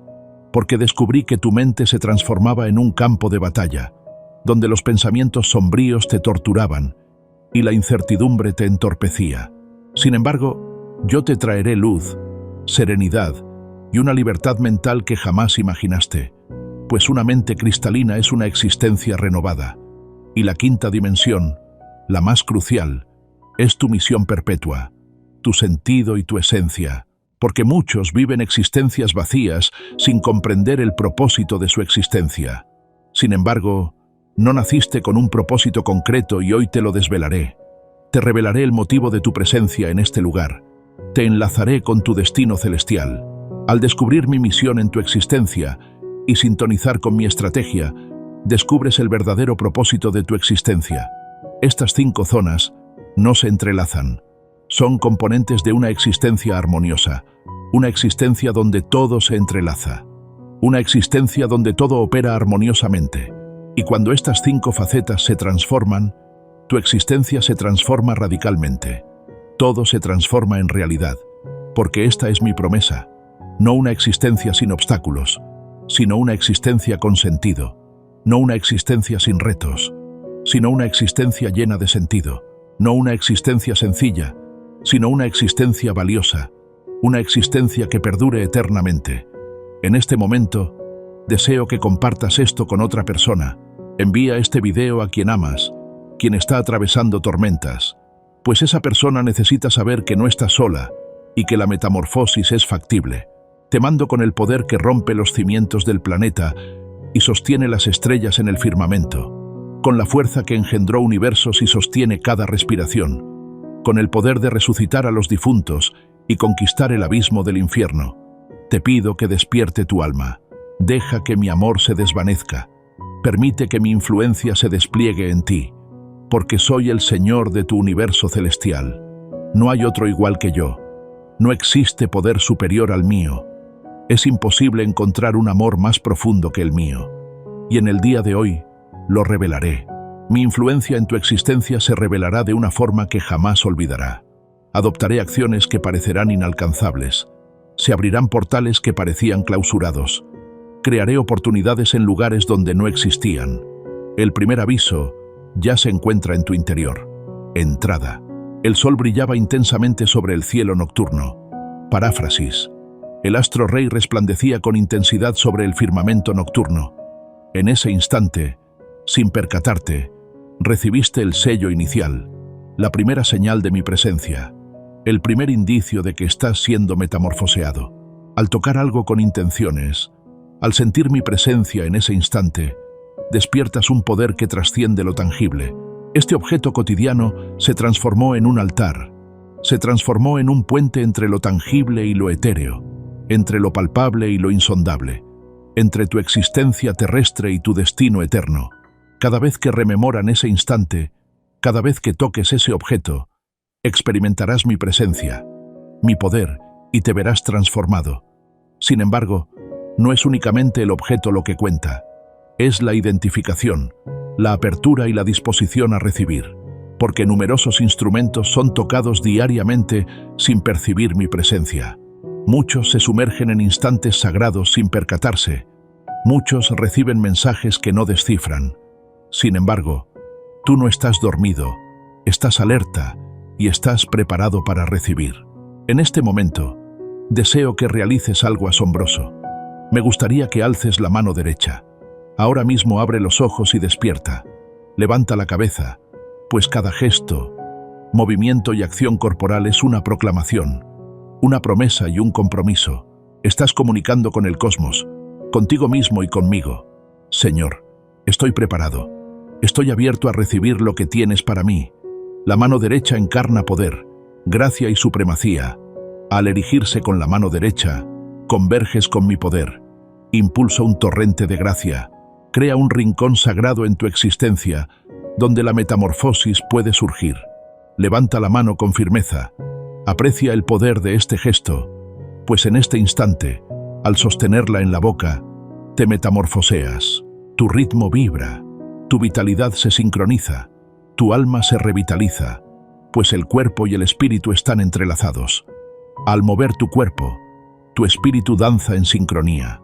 porque descubrí que tu mente se transformaba en un campo de batalla, donde los pensamientos sombríos te torturaban y la incertidumbre te entorpecía. Sin embargo, yo te traeré luz, serenidad y una libertad mental que jamás imaginaste, pues una mente cristalina es una existencia renovada. Y la quinta dimensión, la más crucial, es tu misión perpetua, tu sentido y tu esencia, porque muchos viven existencias vacías sin comprender el propósito de su existencia. Sin embargo, no naciste con un propósito concreto y hoy te lo desvelaré. Te revelaré el motivo de tu presencia en este lugar. Te enlazaré con tu destino celestial. Al descubrir mi misión en tu existencia y sintonizar con mi estrategia, descubres el verdadero propósito de tu existencia. Estas 5 zonas no se entrelazan. Son componentes de una existencia armoniosa, una existencia donde todo se entrelaza, una existencia donde todo opera armoniosamente. Y cuando estas 5 facetas se transforman, tu existencia se transforma radicalmente. Todo se transforma en realidad, porque esta es mi promesa. No una existencia sin obstáculos, sino una existencia con sentido. No una existencia sin retos, sino una existencia llena de sentido. No una existencia sencilla, sino una existencia valiosa. Una existencia que perdure eternamente. En este momento, deseo que compartas esto con otra persona. Envía este video a quien amas, quien está atravesando tormentas, pues esa persona necesita saber que no está sola y que la metamorfosis es factible. Te mando con el poder que rompe los cimientos del planeta y sostiene las estrellas en el firmamento, con la fuerza que engendró universos y sostiene cada respiración, con el poder de resucitar a los difuntos y conquistar el abismo del infierno. Te pido que despierte tu alma. Deja que mi amor se desvanezca. Permite que mi influencia se despliegue en ti, porque soy el Señor de tu universo celestial. No hay otro igual que yo. No existe poder superior al mío. Es imposible encontrar un amor más profundo que el mío. Y en el día de hoy, lo revelaré. Mi influencia en tu existencia se revelará de una forma que jamás olvidará. Adoptaré acciones que parecerán inalcanzables. Se abrirán portales que parecían clausurados. Crearé oportunidades en lugares donde no existían. El primer aviso ya se encuentra en tu interior. Entrada. El sol brillaba intensamente sobre el cielo nocturno. Paráfrasis. El astro rey resplandecía con intensidad sobre el firmamento nocturno. En ese instante, sin percatarte, recibiste el sello inicial, la primera señal de mi presencia, el primer indicio de que estás siendo metamorfoseado. Al tocar algo con intenciones, al sentir mi presencia en ese instante, despiertas un poder que trasciende lo tangible. Este objeto cotidiano se transformó en un altar, se transformó en un puente entre lo tangible y lo etéreo, entre lo palpable y lo insondable, entre tu existencia terrestre y tu destino eterno. Cada vez que rememoran ese instante, cada vez que toques ese objeto, experimentarás mi presencia, mi poder, y te verás transformado. Sin embargo, no es únicamente el objeto lo que cuenta, es la identificación, la apertura y la disposición a recibir, porque numerosos instrumentos son tocados diariamente sin percibir mi presencia. Muchos se sumergen en instantes sagrados sin percatarse. Muchos reciben mensajes que no descifran. Sin embargo, tú no estás dormido, estás alerta y estás preparado para recibir. En este momento, deseo que realices algo asombroso. Me gustaría que alces la mano derecha. Ahora mismo abre los ojos y despierta. Levanta la cabeza, pues cada gesto, movimiento y acción corporal es una proclamación, una promesa y un compromiso. Estás comunicando con el cosmos, contigo mismo y conmigo. Señor, estoy preparado. Estoy abierto a recibir lo que tienes para mí. La mano derecha encarna poder, gracia y supremacía. Al erigirse con la mano derecha, converges con mi poder. Impulsa un torrente de gracia. Crea un rincón sagrado en tu existencia, donde la metamorfosis puede surgir. Levanta la mano con firmeza. Aprecia el poder de este gesto, pues en este instante, al sostenerla en la boca, te metamorfoseas. Tu ritmo vibra, tu vitalidad se sincroniza, tu alma se revitaliza, pues el cuerpo y el espíritu están entrelazados. Al mover tu cuerpo, tu espíritu danza en sincronía.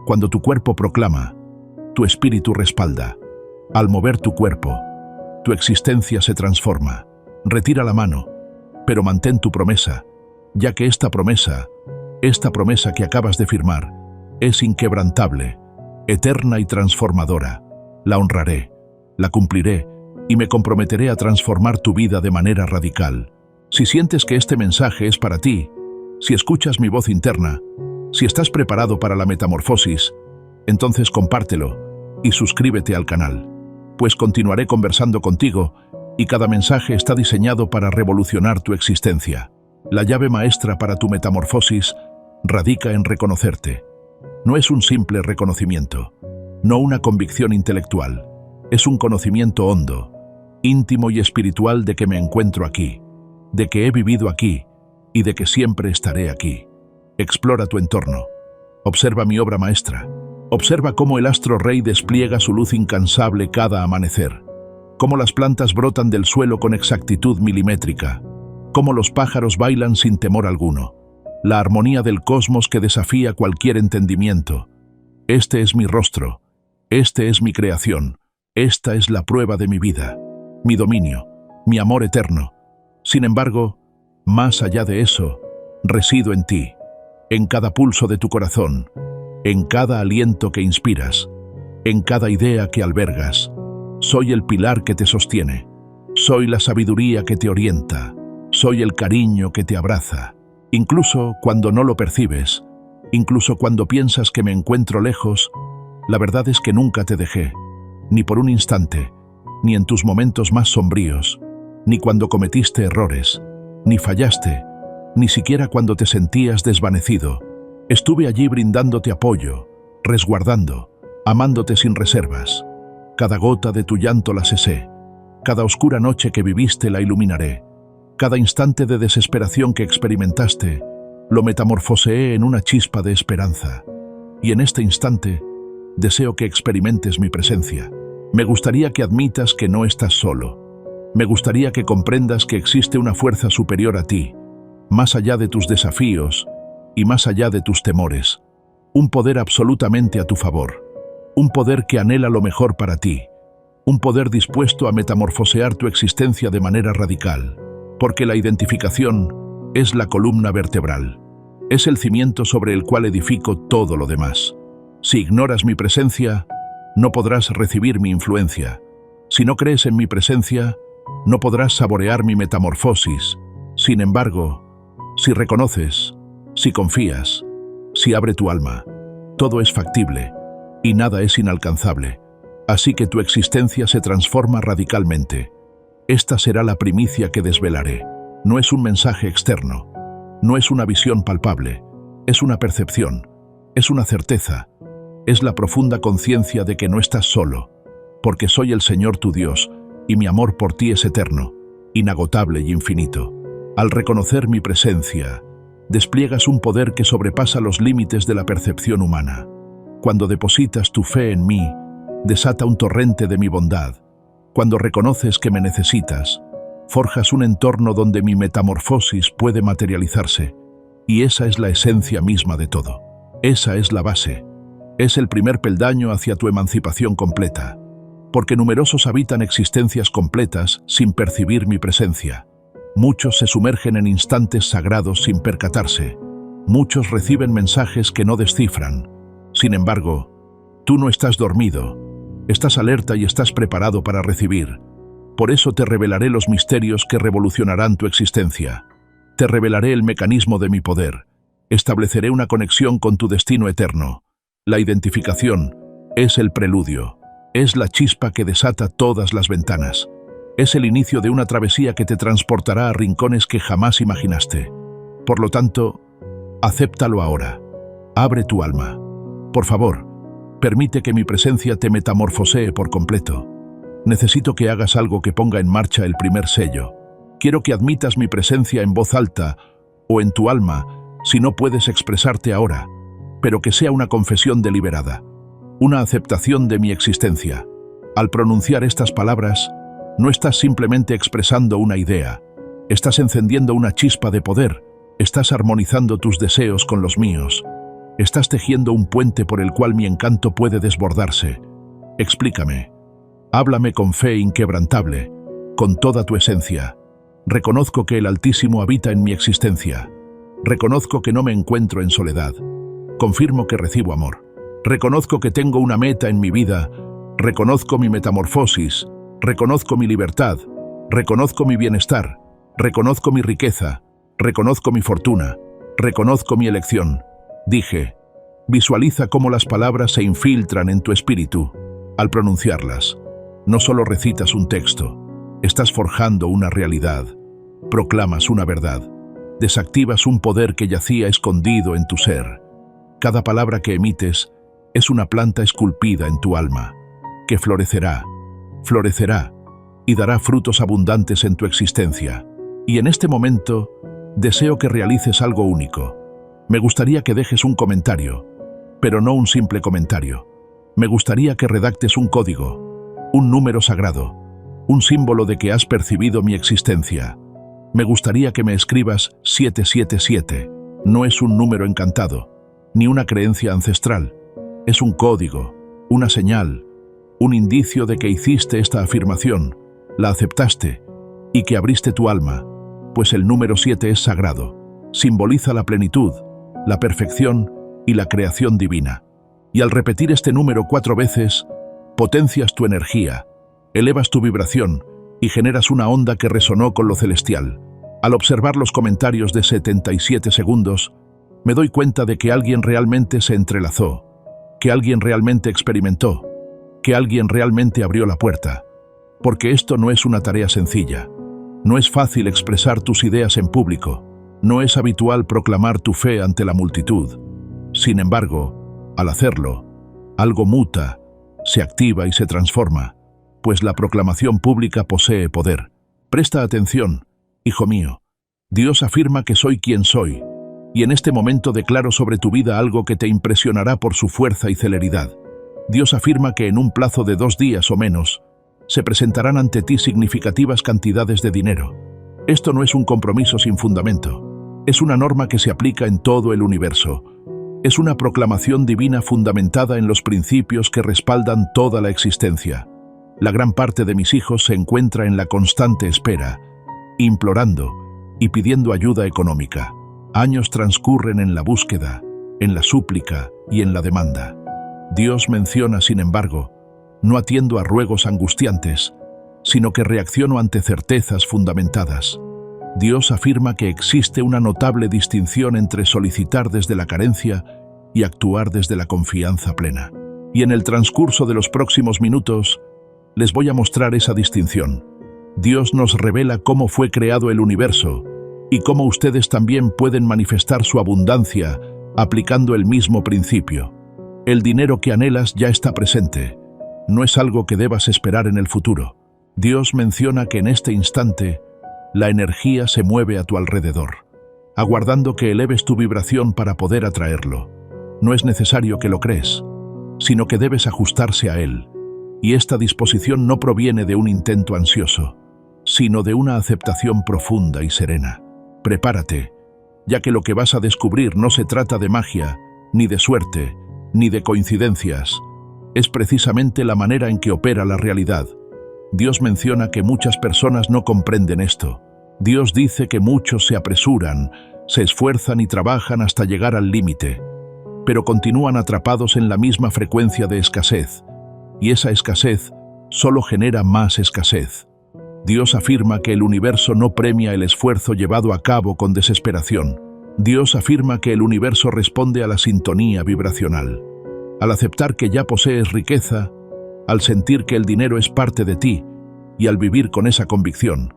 Cuando tu cuerpo proclama, tu espíritu respalda. Al mover tu cuerpo, tu existencia se transforma. Retira la mano, pero mantén tu promesa, ya que esta promesa que acabas de firmar, es inquebrantable, eterna y transformadora. La honraré, la cumpliré y me comprometeré a transformar tu vida de manera radical. Si sientes que este mensaje es para ti, si escuchas mi voz interna, si estás preparado para la metamorfosis, entonces compártelo y suscríbete al canal, pues continuaré conversando contigo y cada mensaje está diseñado para revolucionar tu existencia. La llave maestra para tu metamorfosis radica en reconocerte. No es un simple reconocimiento, no una convicción intelectual, es un conocimiento hondo, íntimo y espiritual de que me encuentro aquí, de que he vivido aquí y de que siempre estaré aquí. Explora tu entorno, observa mi obra maestra, observa cómo el astro rey despliega su luz incansable cada amanecer, cómo las plantas brotan del suelo con exactitud milimétrica, cómo los pájaros bailan sin temor alguno, la armonía del cosmos que desafía cualquier entendimiento. Este es mi rostro, este es mi creación, esta es la prueba de mi vida, mi dominio, mi amor eterno. Sin embargo, más allá de eso, resido en ti, en cada pulso de tu corazón, en cada aliento que inspiras, en cada idea que albergas. Soy el pilar que te sostiene, soy la sabiduría que te orienta, soy el cariño que te abraza. Incluso cuando no lo percibes, incluso cuando piensas que me encuentro lejos, la verdad es que nunca te dejé, ni por un instante, ni en tus momentos más sombríos, ni cuando cometiste errores, ni fallaste, ni siquiera cuando te sentías desvanecido. Estuve allí brindándote apoyo, resguardando, amándote sin reservas. Cada gota de tu llanto la cesé, cada oscura noche que viviste la iluminaré, cada instante de desesperación que experimentaste, lo metamorfoseé en una chispa de esperanza. Y en este instante, deseo que experimentes mi presencia. Me gustaría que admitas que no estás solo. Me gustaría que comprendas que existe una fuerza superior a ti, más allá de tus desafíos y más allá de tus temores. Un poder absolutamente a tu favor. Un poder que anhela lo mejor para ti. Un poder dispuesto a metamorfosear tu existencia de manera radical. Porque la identificación es la columna vertebral. Es el cimiento sobre el cual edifico todo lo demás. Si ignoras mi presencia, no podrás recibir mi influencia. Si no crees en mi presencia, no podrás saborear mi metamorfosis. Sin embargo, si reconoces, si confías, si abre tu alma, todo es factible y nada es inalcanzable. Así que tu existencia se transforma radicalmente. Esta será la primicia que desvelaré. No es un mensaje externo, no es una visión palpable, es una percepción, es una certeza, es la profunda conciencia de que no estás solo, porque soy el Señor tu Dios, y mi amor por ti es eterno, inagotable y infinito. Al reconocer mi presencia, despliegas un poder que sobrepasa los límites de la percepción humana. Cuando depositas tu fe en mí, desata un torrente de mi bondad. Cuando reconoces que me necesitas, forjas un entorno donde mi metamorfosis puede materializarse. Y esa es la esencia misma de todo. Esa es la base. Es el primer peldaño hacia tu emancipación completa. Porque numerosos habitan existencias completas sin percibir mi presencia. Muchos se sumergen en instantes sagrados sin percatarse. Muchos reciben mensajes que no descifran. Sin embargo, tú no estás dormido. Estás alerta y estás preparado para recibir. Por eso te revelaré los misterios que revolucionarán tu existencia. Te revelaré el mecanismo de mi poder. Estableceré una conexión con tu destino eterno. La identificación es el preludio. Es la chispa que desata todas las ventanas. Es el inicio de una travesía que te transportará a rincones que jamás imaginaste. Por lo tanto, acéptalo ahora. Abre tu alma. Por favor, permite que mi presencia te metamorfosee por completo. Necesito que hagas algo que ponga en marcha el primer sello. Quiero que admitas mi presencia en voz alta o en tu alma, si no puedes expresarte ahora, pero que sea una confesión deliberada, una aceptación de mi existencia. Al pronunciar estas palabras, no estás simplemente expresando una idea, estás encendiendo una chispa de poder, estás armonizando tus deseos con los míos, estás tejiendo un puente por el cual mi encanto puede desbordarse. Explícame, háblame con fe inquebrantable, con toda tu esencia. Reconozco que el Altísimo habita en mi existencia. Reconozco que no me encuentro en soledad. Confirmo que recibo amor. Reconozco que tengo una meta en mi vida. Reconozco mi metamorfosis. Reconozco mi libertad. Reconozco mi bienestar. Reconozco mi riqueza, reconozco mi fortuna, reconozco mi elección. Dije, visualiza cómo las palabras se infiltran en tu espíritu. Al pronunciarlas, no solo recitas un texto, estás forjando una realidad, proclamas una verdad, desactivas un poder que yacía escondido en tu ser. Cada palabra que emites es una planta esculpida en tu alma, que florecerá, florecerá y dará frutos abundantes en tu existencia. Y en este momento, deseo que realices algo único. Me gustaría que dejes un comentario, pero no un simple comentario. Me gustaría que redactes un código, un número sagrado, un símbolo de que has percibido mi existencia. Me gustaría que me escribas 777. No es un número encantado, ni una creencia ancestral. Es un código, una señal, un indicio de que hiciste esta afirmación, la aceptaste y que abriste tu alma, pues el número 7 es sagrado, simboliza la plenitud, la perfección y la creación divina. Y al repetir este número 4 veces, potencias tu energía, elevas tu vibración y generas una onda que resonó con lo celestial. Al observar los comentarios de 77 segundos, me doy cuenta de que alguien realmente se entrelazó, que alguien realmente experimentó, que alguien realmente abrió la puerta. Porque esto no es una tarea sencilla. No es fácil expresar tus ideas en público. No es habitual proclamar tu fe ante la multitud. Sin embargo, al hacerlo, algo muta, se activa y se transforma, pues la proclamación pública posee poder. Presta atención, hijo mío. Dios afirma que soy quien soy, y en este momento declaro sobre tu vida algo que te impresionará por su fuerza y celeridad. Dios afirma que en un plazo de 2 días o menos, se presentarán ante ti significativas cantidades de dinero. Esto no es un compromiso sin fundamento. Es una norma que se aplica en todo el universo. Es una proclamación divina fundamentada en los principios que respaldan toda la existencia. La gran parte de mis hijos se encuentra en la constante espera, implorando y pidiendo ayuda económica. Años transcurren en la búsqueda, en la súplica y en la demanda. Dios menciona, sin embargo, no atiendo a ruegos angustiantes, sino que reacciono ante certezas fundamentadas. Dios afirma que existe una notable distinción entre solicitar desde la carencia y actuar desde la confianza plena. Y en el transcurso de los próximos minutos, les voy a mostrar esa distinción. Dios nos revela cómo fue creado el universo y cómo ustedes también pueden manifestar su abundancia aplicando el mismo principio. El dinero que anhelas ya está presente. No es algo que debas esperar en el futuro. Dios menciona que en este instante, la energía se mueve a tu alrededor, aguardando que eleves tu vibración para poder atraerlo. No es necesario que lo crees, sino que debes ajustarse a él. Y esta disposición no proviene de un intento ansioso, sino de una aceptación profunda y serena. Prepárate, ya que lo que vas a descubrir no se trata de magia, ni de suerte, ni de coincidencias. Es precisamente la manera en que opera la realidad. Dios menciona que muchas personas no comprenden esto. Dios dice que muchos se apresuran, se esfuerzan y trabajan hasta llegar al límite, pero continúan atrapados en la misma frecuencia de escasez, y esa escasez solo genera más escasez. Dios afirma que el universo no premia el esfuerzo llevado a cabo con desesperación. Dios afirma que el universo responde a la sintonía vibracional. Al aceptar que ya posees riqueza, al sentir que el dinero es parte de ti y al vivir con esa convicción,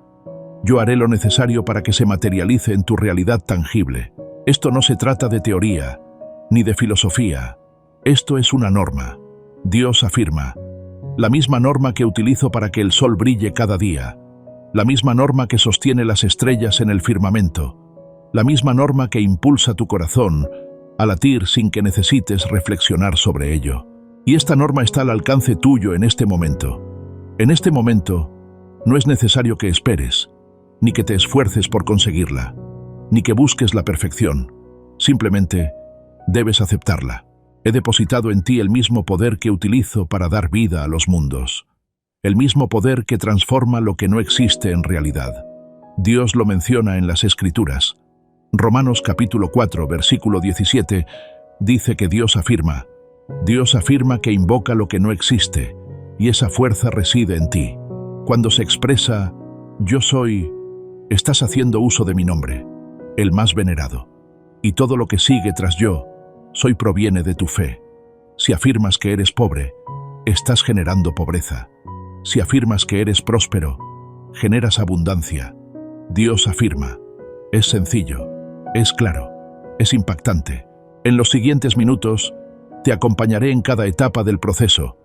yo haré lo necesario para que se materialice en tu realidad tangible. Esto no se trata de teoría, ni de filosofía. Esto es una norma. Dios afirma, la misma norma que utilizo para que el sol brille cada día, la misma norma que sostiene las estrellas en el firmamento, la misma norma que impulsa tu corazón a latir sin que necesites reflexionar sobre ello. Y esta norma está al alcance tuyo en este momento. En este momento, no es necesario que esperes, ni que te esfuerces por conseguirla, ni que busques la perfección. Simplemente, debes aceptarla. He depositado en ti el mismo poder que utilizo para dar vida a los mundos. El mismo poder que transforma lo que no existe en realidad. Dios lo menciona en las Escrituras. Romanos capítulo 4, versículo 17, dice que Dios afirma que invoca lo que no existe, y esa fuerza reside en ti. Cuando se expresa, yo soy, Estás haciendo uso de mi nombre, el más venerado. Y todo lo que sigue tras yo, soy proviene de tu fe. Si afirmas que eres pobre, estás generando pobreza. Si afirmas que eres próspero, generas abundancia. Dios afirma. Es sencillo, es claro, es impactante. En los siguientes minutos, te acompañaré en cada etapa del proceso.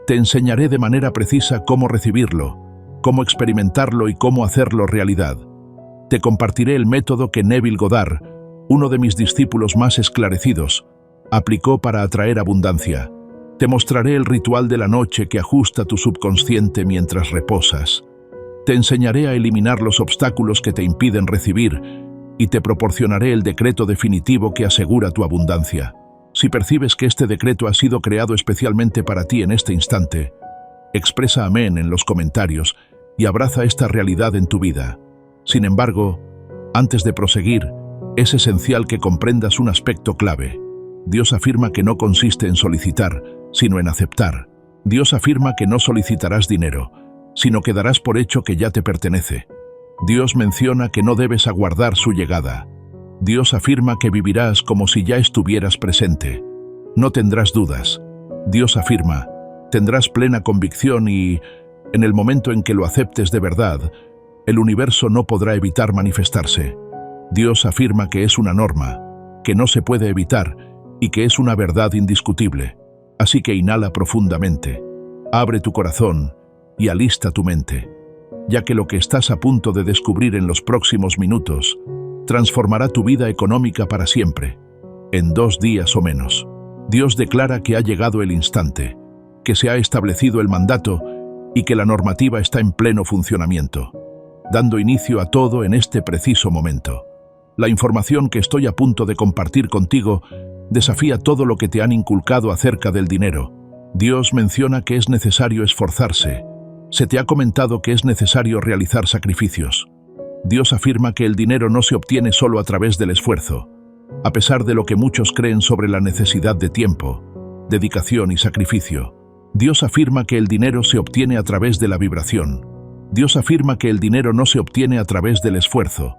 Te enseñaré de manera precisa cómo recibirlo, cómo experimentarlo y cómo hacerlo realidad. Te compartiré el método que Neville Goddard, uno de mis discípulos más esclarecidos, aplicó para atraer abundancia. Te mostraré el ritual de la noche que ajusta tu subconsciente mientras reposas. Te enseñaré a eliminar los obstáculos que te impiden recibir y te proporcionaré el decreto definitivo que asegura tu abundancia. Si percibes que este decreto ha sido creado especialmente para ti en este instante, expresa amén en los comentarios y abraza esta realidad en tu vida. Sin embargo, antes de proseguir, es esencial que comprendas un aspecto clave. Dios afirma que no consiste en solicitar, sino en aceptar. Dios afirma que no solicitarás dinero, sino que darás por hecho que ya te pertenece. Dios menciona que no debes aguardar su llegada. Dios afirma que vivirás como si ya estuvieras presente. No tendrás dudas. Dios afirma, tendrás plena convicción y, en el momento en que lo aceptes de verdad, el universo no podrá evitar manifestarse. Dios afirma que es una norma, que no se puede evitar y que es una verdad indiscutible. Así que inhala profundamente, abre tu corazón y alista tu mente, ya que lo que estás a punto de descubrir en los próximos minutos transformará tu vida económica para siempre, en 2 días o menos. Dios declara que ha llegado el instante, que se ha establecido el mandato y que la normativa está en pleno funcionamiento, dando inicio a todo en este preciso momento. La información que estoy a punto de compartir contigo desafía todo lo que te han inculcado acerca del dinero. Dios menciona que es necesario esforzarse. Se te ha comentado que es necesario realizar sacrificios. Dios afirma que el dinero no se obtiene solo a través del esfuerzo, a pesar de lo que muchos creen sobre la necesidad de tiempo, dedicación y sacrificio. Dios afirma que el dinero se obtiene a través de la vibración. Dios afirma que el dinero no se obtiene a través del esfuerzo.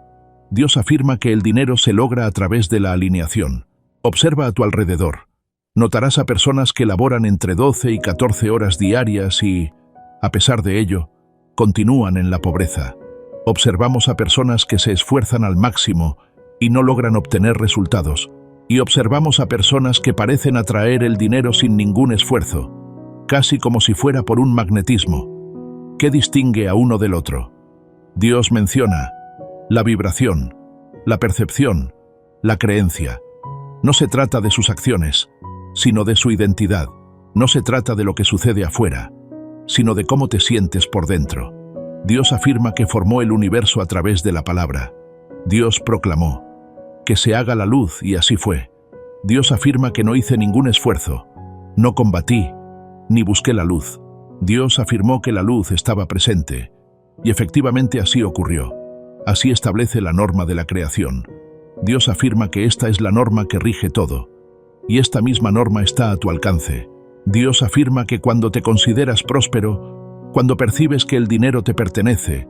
Dios afirma que el dinero se logra a través de la alineación. Observa a tu alrededor. Notarás a personas que laboran entre 12 y 14 horas diarias y, a pesar de ello, continúan en la pobreza. Observamos a personas que se esfuerzan al máximo y no logran obtener resultados. Y observamos a personas que parecen atraer el dinero sin ningún esfuerzo, casi como si fuera por un magnetismo. ¿Qué distingue a uno del otro? Dios menciona la vibración, la percepción, la creencia. No se trata de sus acciones, sino de su identidad. No se trata de lo que sucede afuera, sino de cómo te sientes por dentro. Dios afirma que formó el universo a través de la palabra. Dios proclamó, que se haga la luz, y así fue. Dios afirma que no hice ningún esfuerzo, no combatí, ni busqué la luz. Dios afirmó que la luz estaba presente, y efectivamente así ocurrió. Así establece la norma de la creación. Dios afirma que esta es la norma que rige todo, y esta misma norma está a tu alcance. Dios afirma que cuando te consideras próspero, cuando percibes que el dinero te pertenece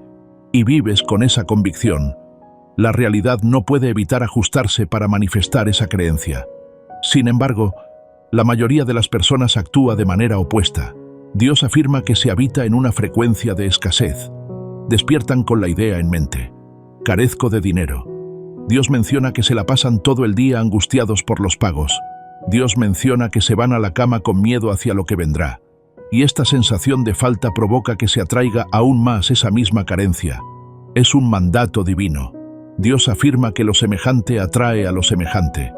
y vives con esa convicción, la realidad no puede evitar ajustarse para manifestar esa creencia. Sin embargo, la mayoría de las personas actúa de manera opuesta. Dios afirma que se habita en una frecuencia de escasez. Despiertan con la idea en mente: carezco de dinero. Dios menciona que se la pasan todo el día angustiados por los pagos. Dios menciona que se van a la cama con miedo hacia lo que vendrá. Y esta sensación de falta provoca que se atraiga aún más esa misma carencia. Es un mandato divino. Dios afirma que lo semejante atrae a lo semejante.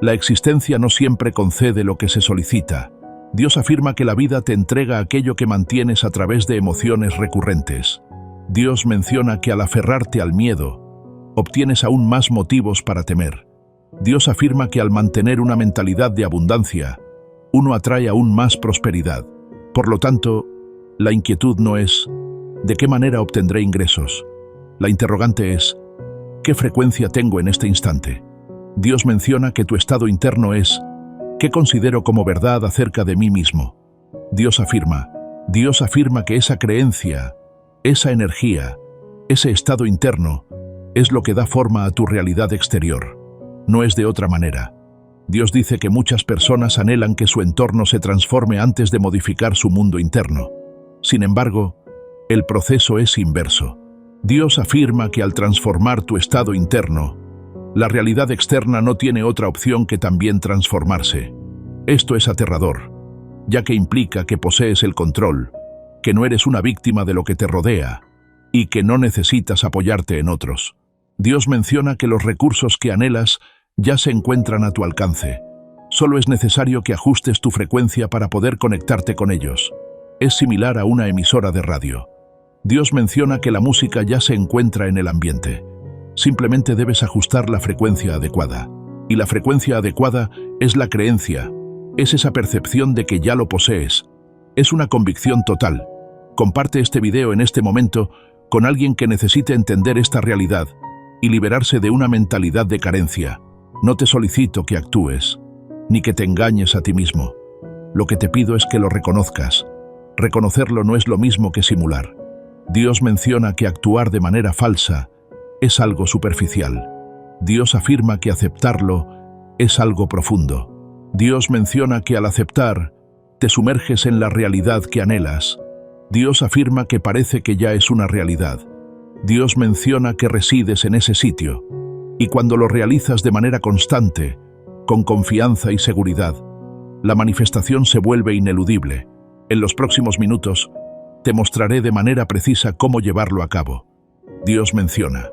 La existencia no siempre concede lo que se solicita. Dios afirma que la vida te entrega aquello que mantienes a través de emociones recurrentes. Dios menciona que al aferrarte al miedo, obtienes aún más motivos para temer. Dios afirma que al mantener una mentalidad de abundancia, uno atrae aún más prosperidad. Por lo tanto, la inquietud no es ¿de qué manera obtendré ingresos? La interrogante es ¿qué frecuencia tengo en este instante? Dios menciona que tu estado interno es ¿qué considero como verdad acerca de mí mismo? Dios afirma que esa creencia, esa energía, Ese estado interno es lo que da forma a tu realidad exterior. No es de otra manera. Dios dice que muchas personas anhelan que su entorno se transforme antes de modificar su mundo interno. Sin embargo, el proceso es inverso. Dios afirma que al transformar tu estado interno, la realidad externa no tiene otra opción que también transformarse. Esto es aterrador, ya que implica que posees el control, que no eres una víctima de lo que te rodea y que no necesitas apoyarte en otros. Dios menciona que los recursos que anhelas ya se encuentran a tu alcance. Solo es necesario que ajustes tu frecuencia para poder conectarte con ellos. Es similar a una emisora de radio. Dios menciona que la música ya se encuentra en el ambiente. Simplemente debes ajustar la frecuencia adecuada. Y la frecuencia adecuada es la creencia. Es esa percepción de que ya lo posees. Es una convicción total. Comparte este video en este momento con alguien que necesite entender esta realidad y liberarse de una mentalidad de carencia. No te solicito que actúes, ni que te engañes a ti mismo. Lo que te pido es que lo reconozcas. Reconocerlo no es lo mismo que simular. Dios menciona que actuar de manera falsa es algo superficial. Dios afirma que aceptarlo es algo profundo. Dios menciona que al aceptar, te sumerges en la realidad que anhelas. Dios afirma que parece que ya es una realidad. Dios menciona que resides en ese sitio. Y cuando lo realizas de manera constante, con confianza y seguridad, la manifestación se vuelve ineludible. En los próximos minutos, te mostraré de manera precisa cómo llevarlo a cabo. Dios menciona: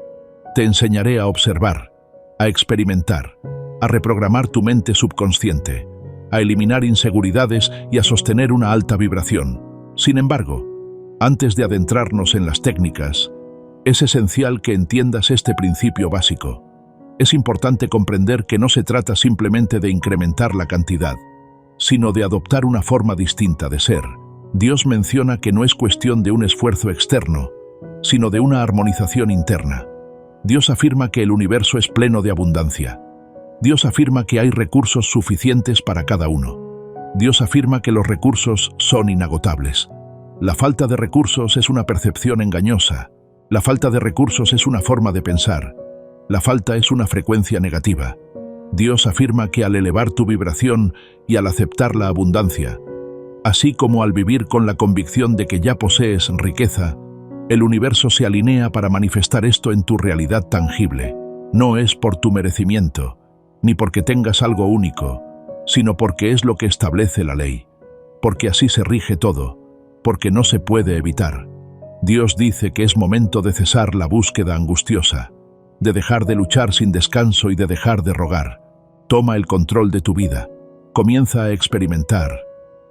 te enseñaré a observar, a experimentar, a reprogramar tu mente subconsciente, a eliminar inseguridades y a sostener una alta vibración. Sin embargo, antes de adentrarnos en las técnicas, es esencial que entiendas este principio básico. Es importante comprender que no se trata simplemente de incrementar la cantidad, sino de adoptar una forma distinta de ser. Dios menciona que no es cuestión de un esfuerzo externo, sino de una armonización interna. Dios afirma que el universo es pleno de abundancia. Dios afirma que hay recursos suficientes para cada uno. Dios afirma que los recursos son inagotables. La falta de recursos es una percepción engañosa. La falta de recursos es una forma de pensar. La falta es una frecuencia negativa. Dios afirma que al elevar tu vibración y al aceptar la abundancia, así como al vivir con la convicción de que ya posees riqueza, el universo se alinea para manifestar esto en tu realidad tangible. No es por tu merecimiento, ni porque tengas algo único, sino porque es lo que establece la ley, porque así se rige todo, porque no se puede evitar. Dios dice que es momento de cesar la búsqueda angustiosa, de dejar de luchar sin descanso y de dejar de rogar. Toma el control de tu vida, comienza a experimentar,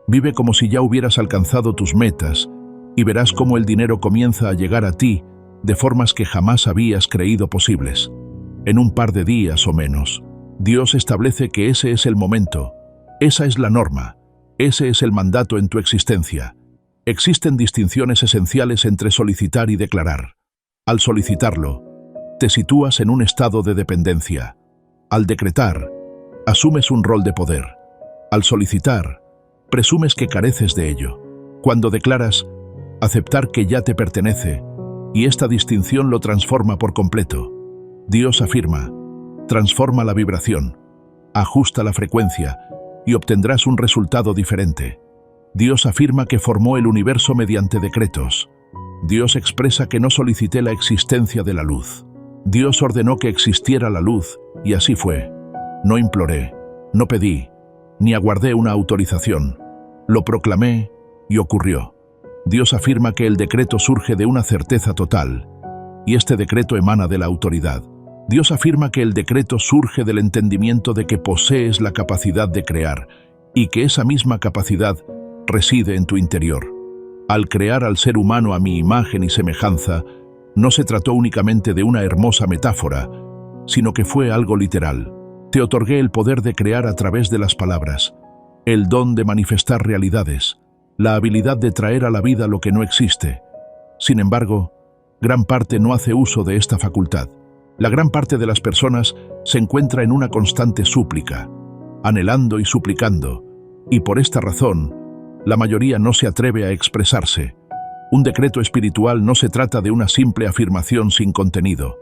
vive como si ya hubieras alcanzado tus metas y verás cómo el dinero comienza a llegar a ti de formas que jamás habías creído posibles. En un par de días o menos, Dios establece que ese es el momento, esa es la norma, ese es el mandato en tu existencia. Existen distinciones esenciales entre solicitar y declarar. Al solicitarlo, te sitúas en un estado de dependencia. Al decretar, asumes un rol de poder. Al solicitar, presumes que careces de ello. Cuando declaras, aceptar que ya te pertenece, y esta distinción lo transforma por completo. Dios afirma: transforma la vibración, ajusta la frecuencia y obtendrás un resultado diferente. Dios afirma que formó el universo mediante decretos. Dios expresa que no solicité la existencia de la luz. Dios ordenó que existiera la luz, y así fue. No imploré, no pedí, ni aguardé una autorización. Lo proclamé y ocurrió. Dios afirma que el decreto surge de una certeza total, y este decreto emana de la autoridad. Dios afirma que el decreto surge del entendimiento de que posees la capacidad de crear, y que esa misma capacidad reside en tu interior. Al crear al ser humano a mi imagen y semejanza, no se trató únicamente de una hermosa metáfora, sino que fue algo literal. Te otorgué el poder de crear a través de las palabras, el don de manifestar realidades, la habilidad de traer a la vida lo que no existe. Sin embargo, gran parte no hace uso de esta facultad. La gran parte de las personas se encuentra en una constante súplica, anhelando y suplicando, y por esta razón, la mayoría no se atreve a expresarse. Un decreto espiritual no se trata de una simple afirmación sin contenido,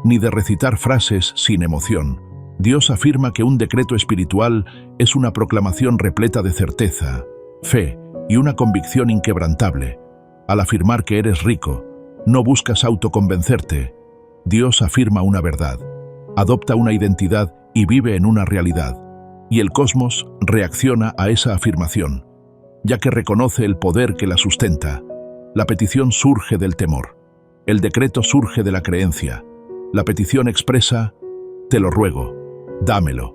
ni de recitar frases sin emoción. Dios afirma que un decreto espiritual es una proclamación repleta de certeza, fe y una convicción inquebrantable. Al afirmar que eres rico, no buscas autoconvencerte. Dios afirma una verdad, adopta una identidad y vive en una realidad. Y el cosmos reacciona a esa afirmación, ya que reconoce el poder que la sustenta. La petición surge del temor. El decreto surge de la creencia. La petición expresa, te lo ruego, dámelo.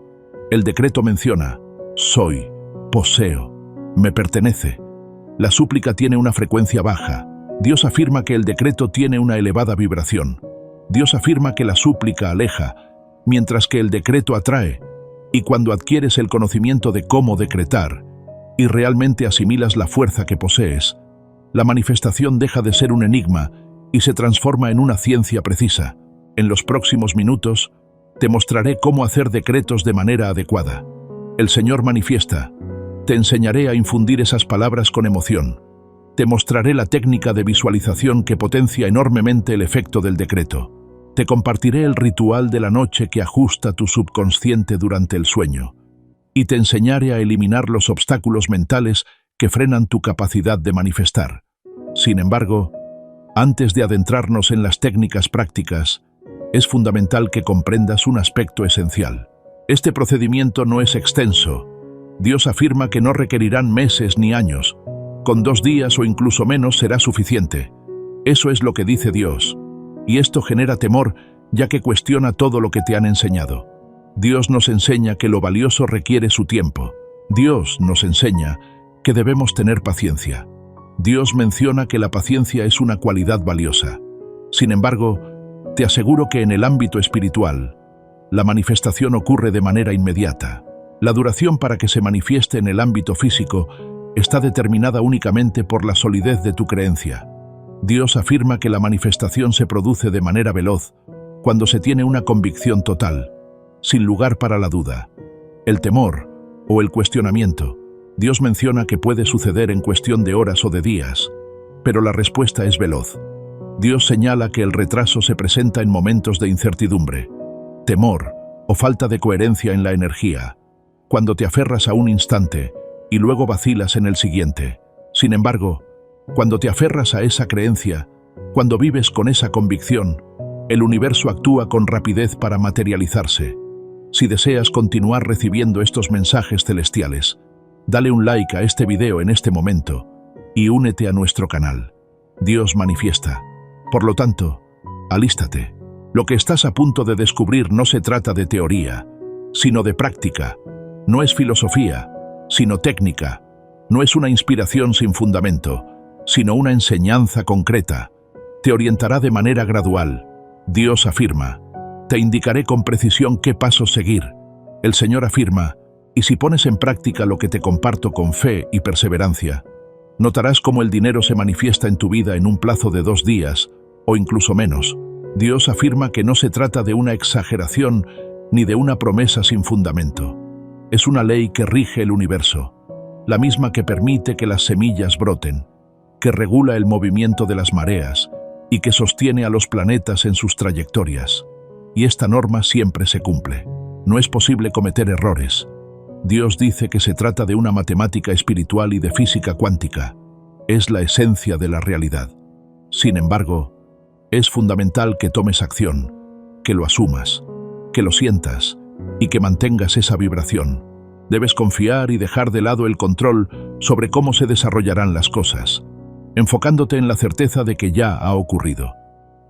El decreto menciona, soy, poseo, me pertenece. La súplica tiene una frecuencia baja. Dios afirma que el decreto tiene una elevada vibración. Dios afirma que la súplica aleja, mientras que el decreto atrae. Y cuando adquieres el conocimiento de cómo decretar y realmente asimilas la fuerza que posees, la manifestación deja de ser un enigma y se transforma en una ciencia precisa. En los próximos minutos, te mostraré cómo hacer decretos de manera adecuada. El Señor manifiesta. Te enseñaré a infundir esas palabras con emoción. Te mostraré la técnica de visualización que potencia enormemente el efecto del decreto. Te compartiré el ritual de la noche que ajusta tu subconsciente durante el sueño. Y te enseñaré a eliminar los obstáculos mentales que frenan tu capacidad de manifestar. Sin embargo, antes de adentrarnos en las técnicas prácticas, es fundamental que comprendas un aspecto esencial. Este procedimiento no es extenso. Dios afirma que no requerirán meses ni años. Con 2 días o incluso menos será suficiente. Eso es lo que dice Dios. Y esto genera temor, ya que cuestiona todo lo que te han enseñado. Dios nos enseña que lo valioso requiere su tiempo. Dios nos enseña que debemos tener paciencia. Dios menciona que la paciencia es una cualidad valiosa. Sin embargo, te aseguro que en el ámbito espiritual, la manifestación ocurre de manera inmediata. La duración para que se manifieste en el ámbito físico está determinada únicamente por la solidez de tu creencia. Dios afirma que la manifestación se produce de manera veloz cuando se tiene una convicción total, sin lugar para la duda, el temor o el cuestionamiento. Dios menciona que puede suceder en cuestión de horas o de días, pero la respuesta es veloz. Dios señala que el retraso se presenta en momentos de incertidumbre, temor o falta de coherencia en la energía, cuando te aferras a un instante y luego vacilas en el siguiente. Sin embargo, cuando te aferras a esa creencia, cuando vives con esa convicción, el universo actúa con rapidez para materializarse. Si deseas continuar recibiendo estos mensajes celestiales, dale un like a este video en este momento y únete a nuestro canal. Dios manifiesta. Por lo tanto, alístate. Lo que estás a punto de descubrir no se trata de teoría, sino de práctica. No es filosofía, sino técnica. No es una inspiración sin fundamento, sino una enseñanza concreta. Te orientará de manera gradual. Dios afirma, te indicaré con precisión qué pasos seguir. El Señor afirma, y si pones en práctica lo que te comparto con fe y perseverancia, notarás cómo el dinero se manifiesta en tu vida en un plazo de 2 días, o incluso menos. Dios afirma que no se trata de una exageración ni de una promesa sin fundamento. Es una ley que rige el universo, la misma que permite que las semillas broten, que regula el movimiento de las mareas y que sostiene a los planetas en sus trayectorias. Y esta norma siempre se cumple. No es posible cometer errores. Dios dice que se trata de una matemática espiritual y de física cuántica. Es la esencia de la realidad. Sin embargo, es fundamental que tomes acción, que lo asumas, que lo sientas y que mantengas esa vibración. Debes confiar y dejar de lado el control sobre cómo se desarrollarán las cosas, enfocándote en la certeza de que ya ha ocurrido.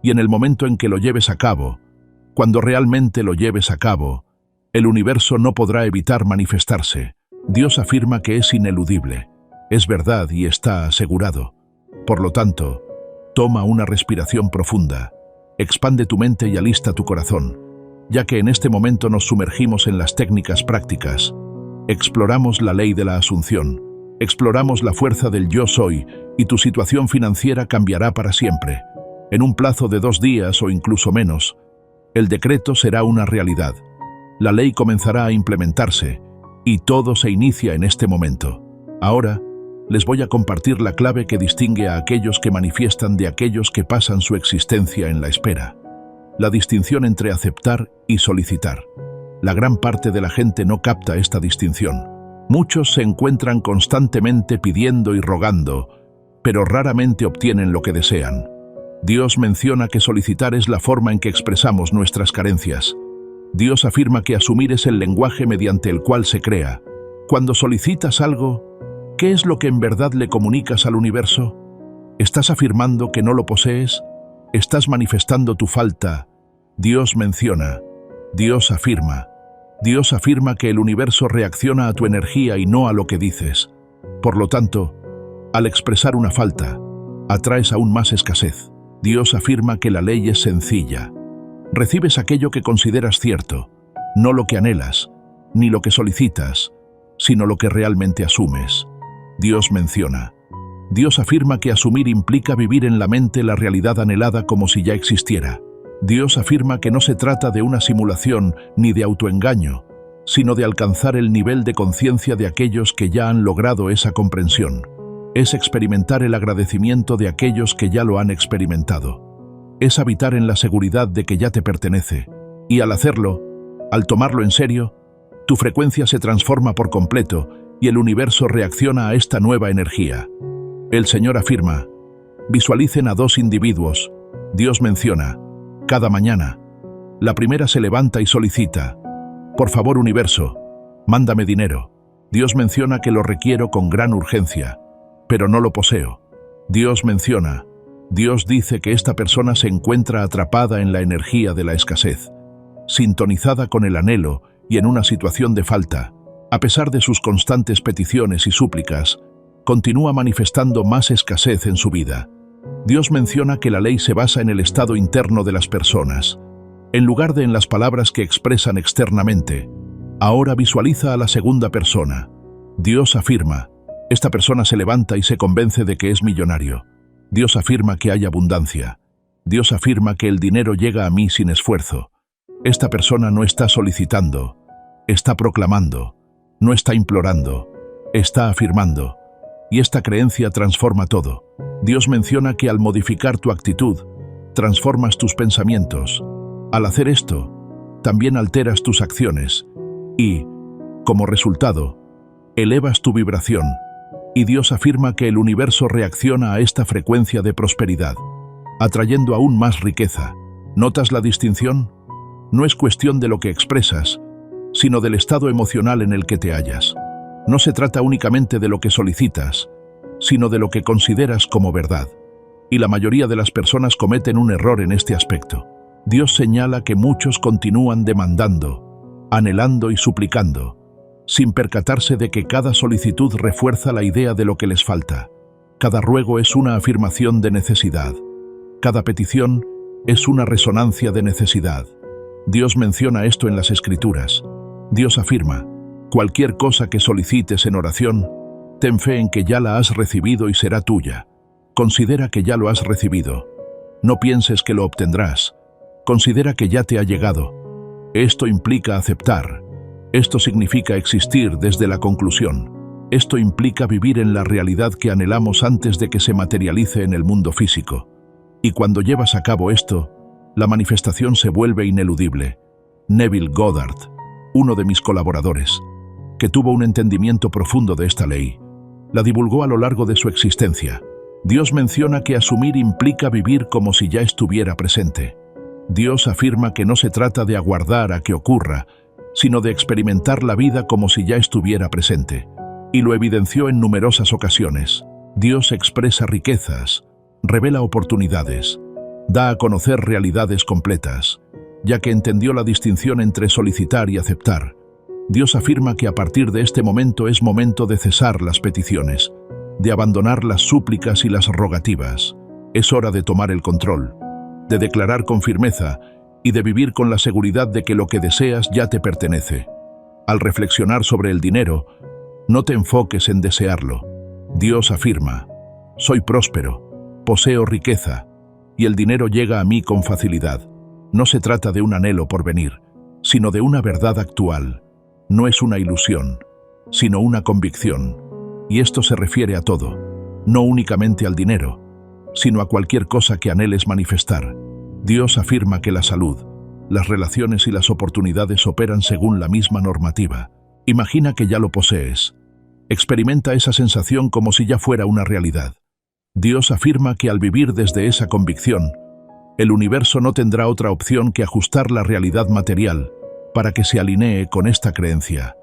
Y en el momento en que lo lleves a cabo, cuando realmente lo lleves a cabo, el universo no podrá evitar manifestarse. Dios afirma que es ineludible, es verdad y está asegurado. Por lo tanto, toma una respiración profunda, expande tu mente y alista tu corazón, ya que en este momento nos sumergimos en las técnicas prácticas. Exploramos la ley de la asunción, exploramos la fuerza del yo soy y tu situación financiera cambiará para siempre. En un plazo de 2 días o incluso menos, el decreto será una realidad. La ley comenzará a implementarse y todo se inicia en este momento. Ahora, les voy a compartir la clave que distingue a aquellos que manifiestan de aquellos que pasan su existencia en la espera. La distinción entre aceptar y solicitar. La gran parte de la gente no capta esta distinción. Muchos se encuentran constantemente pidiendo y rogando, pero raramente obtienen lo que desean. Dios menciona que solicitar es la forma en que expresamos nuestras carencias. Dios afirma que asumir es el lenguaje mediante el cual se crea. Cuando solicitas algo, ¿qué es lo que en verdad le comunicas al universo? ¿Estás afirmando que no lo posees? ¿Estás manifestando tu falta? Dios menciona, Dios afirma. Dios afirma que el universo reacciona a tu energía y no a lo que dices. Por lo tanto, al expresar una falta, atraes aún más escasez. Dios afirma que la ley es sencilla. Recibes aquello que consideras cierto, no lo que anhelas, ni lo que solicitas, sino lo que realmente asumes. Dios menciona. Dios afirma que asumir implica vivir en la mente la realidad anhelada como si ya existiera. Dios afirma que no se trata de una simulación ni de autoengaño, sino de alcanzar el nivel de conciencia de aquellos que ya han logrado esa comprensión. Es experimentar el agradecimiento de aquellos que ya lo han experimentado. Es habitar en la seguridad de que ya te pertenece. Y al hacerlo, al tomarlo en serio, tu frecuencia se transforma por completo y el universo reacciona a esta nueva energía. El Señor afirma, visualicen a dos individuos. Dios menciona, cada mañana. La primera se levanta y solicita, por favor universo, mándame dinero. Dios menciona que lo requiero con gran urgencia, pero no lo poseo. Dios menciona, Dios dice que esta persona se encuentra atrapada en la energía de la escasez, sintonizada con el anhelo y en una situación de falta. A pesar de sus constantes peticiones y súplicas, continúa manifestando más escasez en su vida. Dios menciona que la ley se basa en el estado interno de las personas, en lugar de en las palabras que expresan externamente. Ahora visualiza a la segunda persona. Dios afirma, esta persona se levanta y se convence de que es millonario. Dios afirma que hay abundancia. Dios afirma que el dinero llega a mí sin esfuerzo. Esta persona no está solicitando, está proclamando, no está implorando, está afirmando. Y esta creencia transforma todo. Dios menciona que al modificar tu actitud, transformas tus pensamientos. Al hacer esto, también alteras tus acciones y, como resultado, elevas tu vibración. Y Dios afirma que el universo reacciona a esta frecuencia de prosperidad, atrayendo aún más riqueza. ¿Notas la distinción? No es cuestión de lo que expresas, sino del estado emocional en el que te hallas. No se trata únicamente de lo que solicitas, sino de lo que consideras como verdad. Y la mayoría de las personas cometen un error en este aspecto. Dios señala que muchos continúan demandando, anhelando y suplicando, sin percatarse de que cada solicitud refuerza la idea de lo que les falta. Cada ruego es una afirmación de necesidad. Cada petición es una resonancia de necesidad. Dios menciona esto en las Escrituras. Dios afirma, cualquier cosa que solicites en oración, ten fe en que ya la has recibido y será tuya. Considera que ya lo has recibido. No pienses que lo obtendrás. Considera que ya te ha llegado. Esto implica aceptar. Esto significa existir desde la conclusión. Esto implica vivir en la realidad que anhelamos antes de que se materialice en el mundo físico. Y cuando llevas a cabo esto, la manifestación se vuelve ineludible. Neville Goddard, uno de mis colaboradores, que tuvo un entendimiento profundo de esta ley, la divulgó a lo largo de su existencia. Dios menciona que asumir implica vivir como si ya estuviera presente. Dios afirma que no se trata de aguardar a que ocurra, sino de experimentar la vida como si ya estuviera presente. Y lo evidenció en numerosas ocasiones. Dios expresa riquezas, revela oportunidades, da a conocer realidades completas, ya que entendió la distinción entre solicitar y aceptar. Dios afirma que a partir de este momento es momento de cesar las peticiones, de abandonar las súplicas y las rogativas. Es hora de tomar el control, de declarar con firmeza y de vivir con la seguridad de que lo que deseas ya te pertenece. Al reflexionar sobre el dinero, no te enfoques en desearlo. Dios afirma, soy próspero, poseo riqueza, y el dinero llega a mí con facilidad. No se trata de un anhelo por venir, sino de una verdad actual. No es una ilusión, sino una convicción. Y esto se refiere a todo, no únicamente al dinero, sino a cualquier cosa que anheles manifestar. Dios afirma que la salud, las relaciones y las oportunidades operan según la misma normativa. Imagina que ya lo posees. Experimenta esa sensación como si ya fuera una realidad. Dios afirma que al vivir desde esa convicción, el universo no tendrá otra opción que ajustar la realidad material para que se alinee con esta creencia.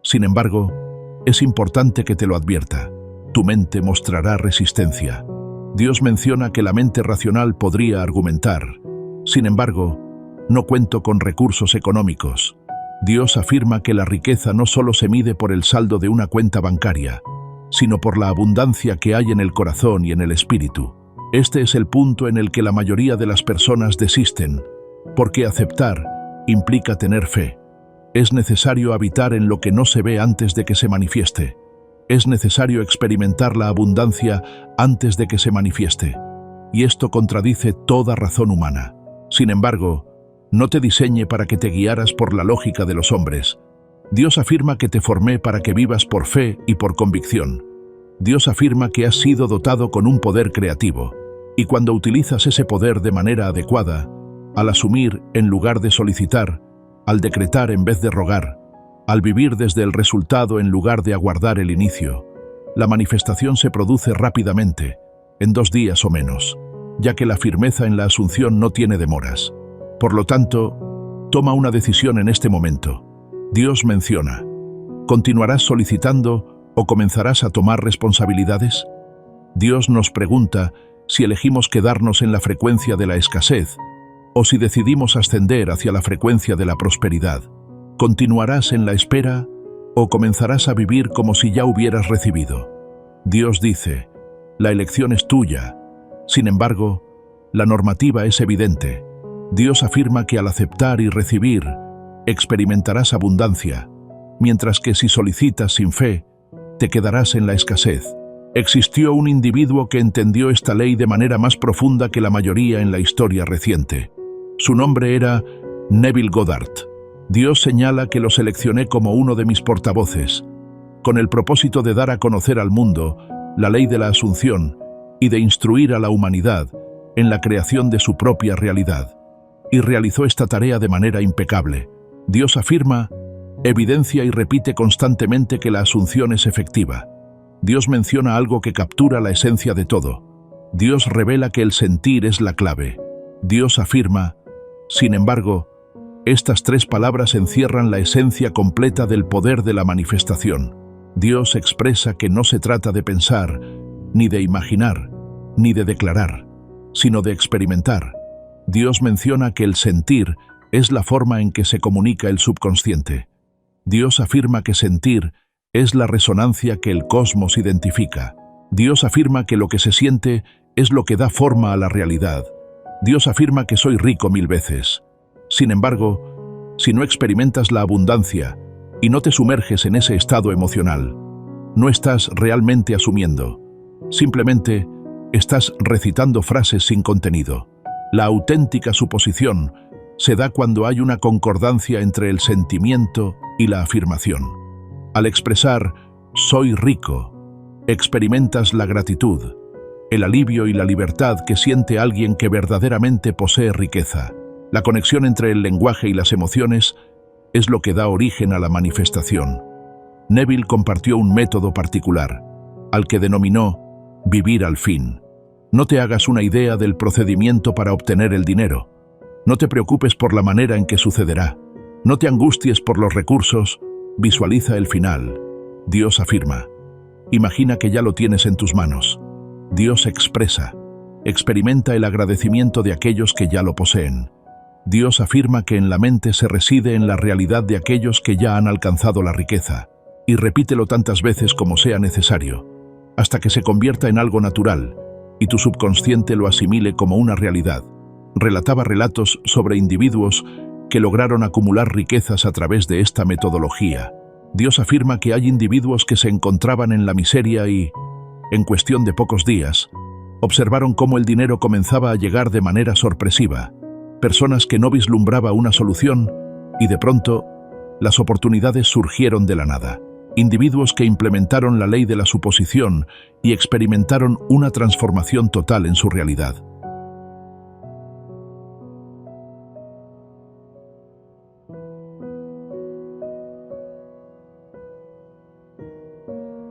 Sin embargo, es importante que te lo advierta. Tu mente mostrará resistencia. Dios menciona que la mente racional podría argumentar. Sin embargo, no cuento con recursos económicos. Dios afirma que la riqueza no solo se mide por el saldo de una cuenta bancaria, sino por la abundancia que hay en el corazón y en el espíritu. Este es el punto en el que la mayoría de las personas desisten, porque aceptar implica tener fe. Es necesario habitar en lo que no se ve antes de que se manifieste. Es necesario experimentar la abundancia antes de que se manifieste. Y esto contradice toda razón humana. Sin embargo, no te diseñe para que te guiaras por la lógica de los hombres. Dios afirma que te formé para que vivas por fe y por convicción. Dios afirma que has sido dotado con un poder creativo. Y cuando utilizas ese poder de manera adecuada, al asumir en lugar de solicitar, al decretar en vez de rogar, al vivir desde el resultado en lugar de aguardar el inicio, la manifestación se produce rápidamente, en 2 días o menos, ya que la firmeza en la asunción no tiene demoras. Por lo tanto, toma una decisión en este momento. Dios menciona: ¿continuarás solicitando o comenzarás a tomar responsabilidades? Dios nos pregunta si elegimos quedarnos en la frecuencia de la escasez o si decidimos ascender hacia la frecuencia de la prosperidad. ¿Continuarás en la espera o comenzarás a vivir como si ya hubieras recibido? Dios dice: la elección es tuya. Sin embargo, la normativa es evidente. Dios afirma que al aceptar y recibir, experimentarás abundancia, mientras que si solicitas sin fe, te quedarás en la escasez. Existió un individuo que entendió esta ley de manera más profunda que la mayoría en la historia reciente. Su nombre era Neville Goddard. Dios señala que lo seleccioné como uno de mis portavoces, con el propósito de dar a conocer al mundo la ley de la asunción y de instruir a la humanidad en la creación de su propia realidad. Y realizó esta tarea de manera impecable. Dios afirma, evidencia y repite constantemente que la asunción es efectiva. Dios menciona algo que captura la esencia de todo. Dios revela que el sentir es la clave. Dios afirma, sin embargo, estas 3 palabras encierran la esencia completa del poder de la manifestación. Dios expresa que no se trata de pensar, ni de imaginar, ni de declarar, sino de experimentar. Dios menciona que el sentir es la forma en que se comunica el subconsciente. Dios afirma que sentir es la resonancia que el cosmos identifica. Dios afirma que lo que se siente es lo que da forma a la realidad. Dios afirma que soy rico 1000 veces. Sin embargo, si no experimentas la abundancia y no te sumerges en ese estado emocional, no estás realmente asumiendo. Simplemente estás recitando frases sin contenido. La auténtica suposición se da cuando hay una concordancia entre el sentimiento y la afirmación. Al expresar «soy rico», experimentas la gratitud, el alivio y la libertad que siente alguien que verdaderamente posee riqueza. La conexión entre el lenguaje y las emociones es lo que da origen a la manifestación. Neville compartió un método particular, al que denominó «vivir al fin». No te hagas una idea del procedimiento para obtener el dinero. No te preocupes por la manera en que sucederá. No te angusties por los recursos. Visualiza el final. Dios afirma. Imagina que ya lo tienes en tus manos. Dios expresa. Experimenta el agradecimiento de aquellos que ya lo poseen. Dios afirma que en la mente se reside en la realidad de aquellos que ya han alcanzado la riqueza. Y repítelo tantas veces como sea necesario, hasta que se convierta en algo natural y tu subconsciente lo asimile como una realidad. Relataba relatos sobre individuos que lograron acumular riquezas a través de esta metodología. Dios afirma que hay individuos que se encontraban en la miseria y, en cuestión de pocos días, observaron cómo el dinero comenzaba a llegar de manera sorpresiva. Personas que no vislumbraba una solución y de pronto las oportunidades surgieron de la nada. individuos que implementaron la ley de la suposición y experimentaron una transformación total en su realidad.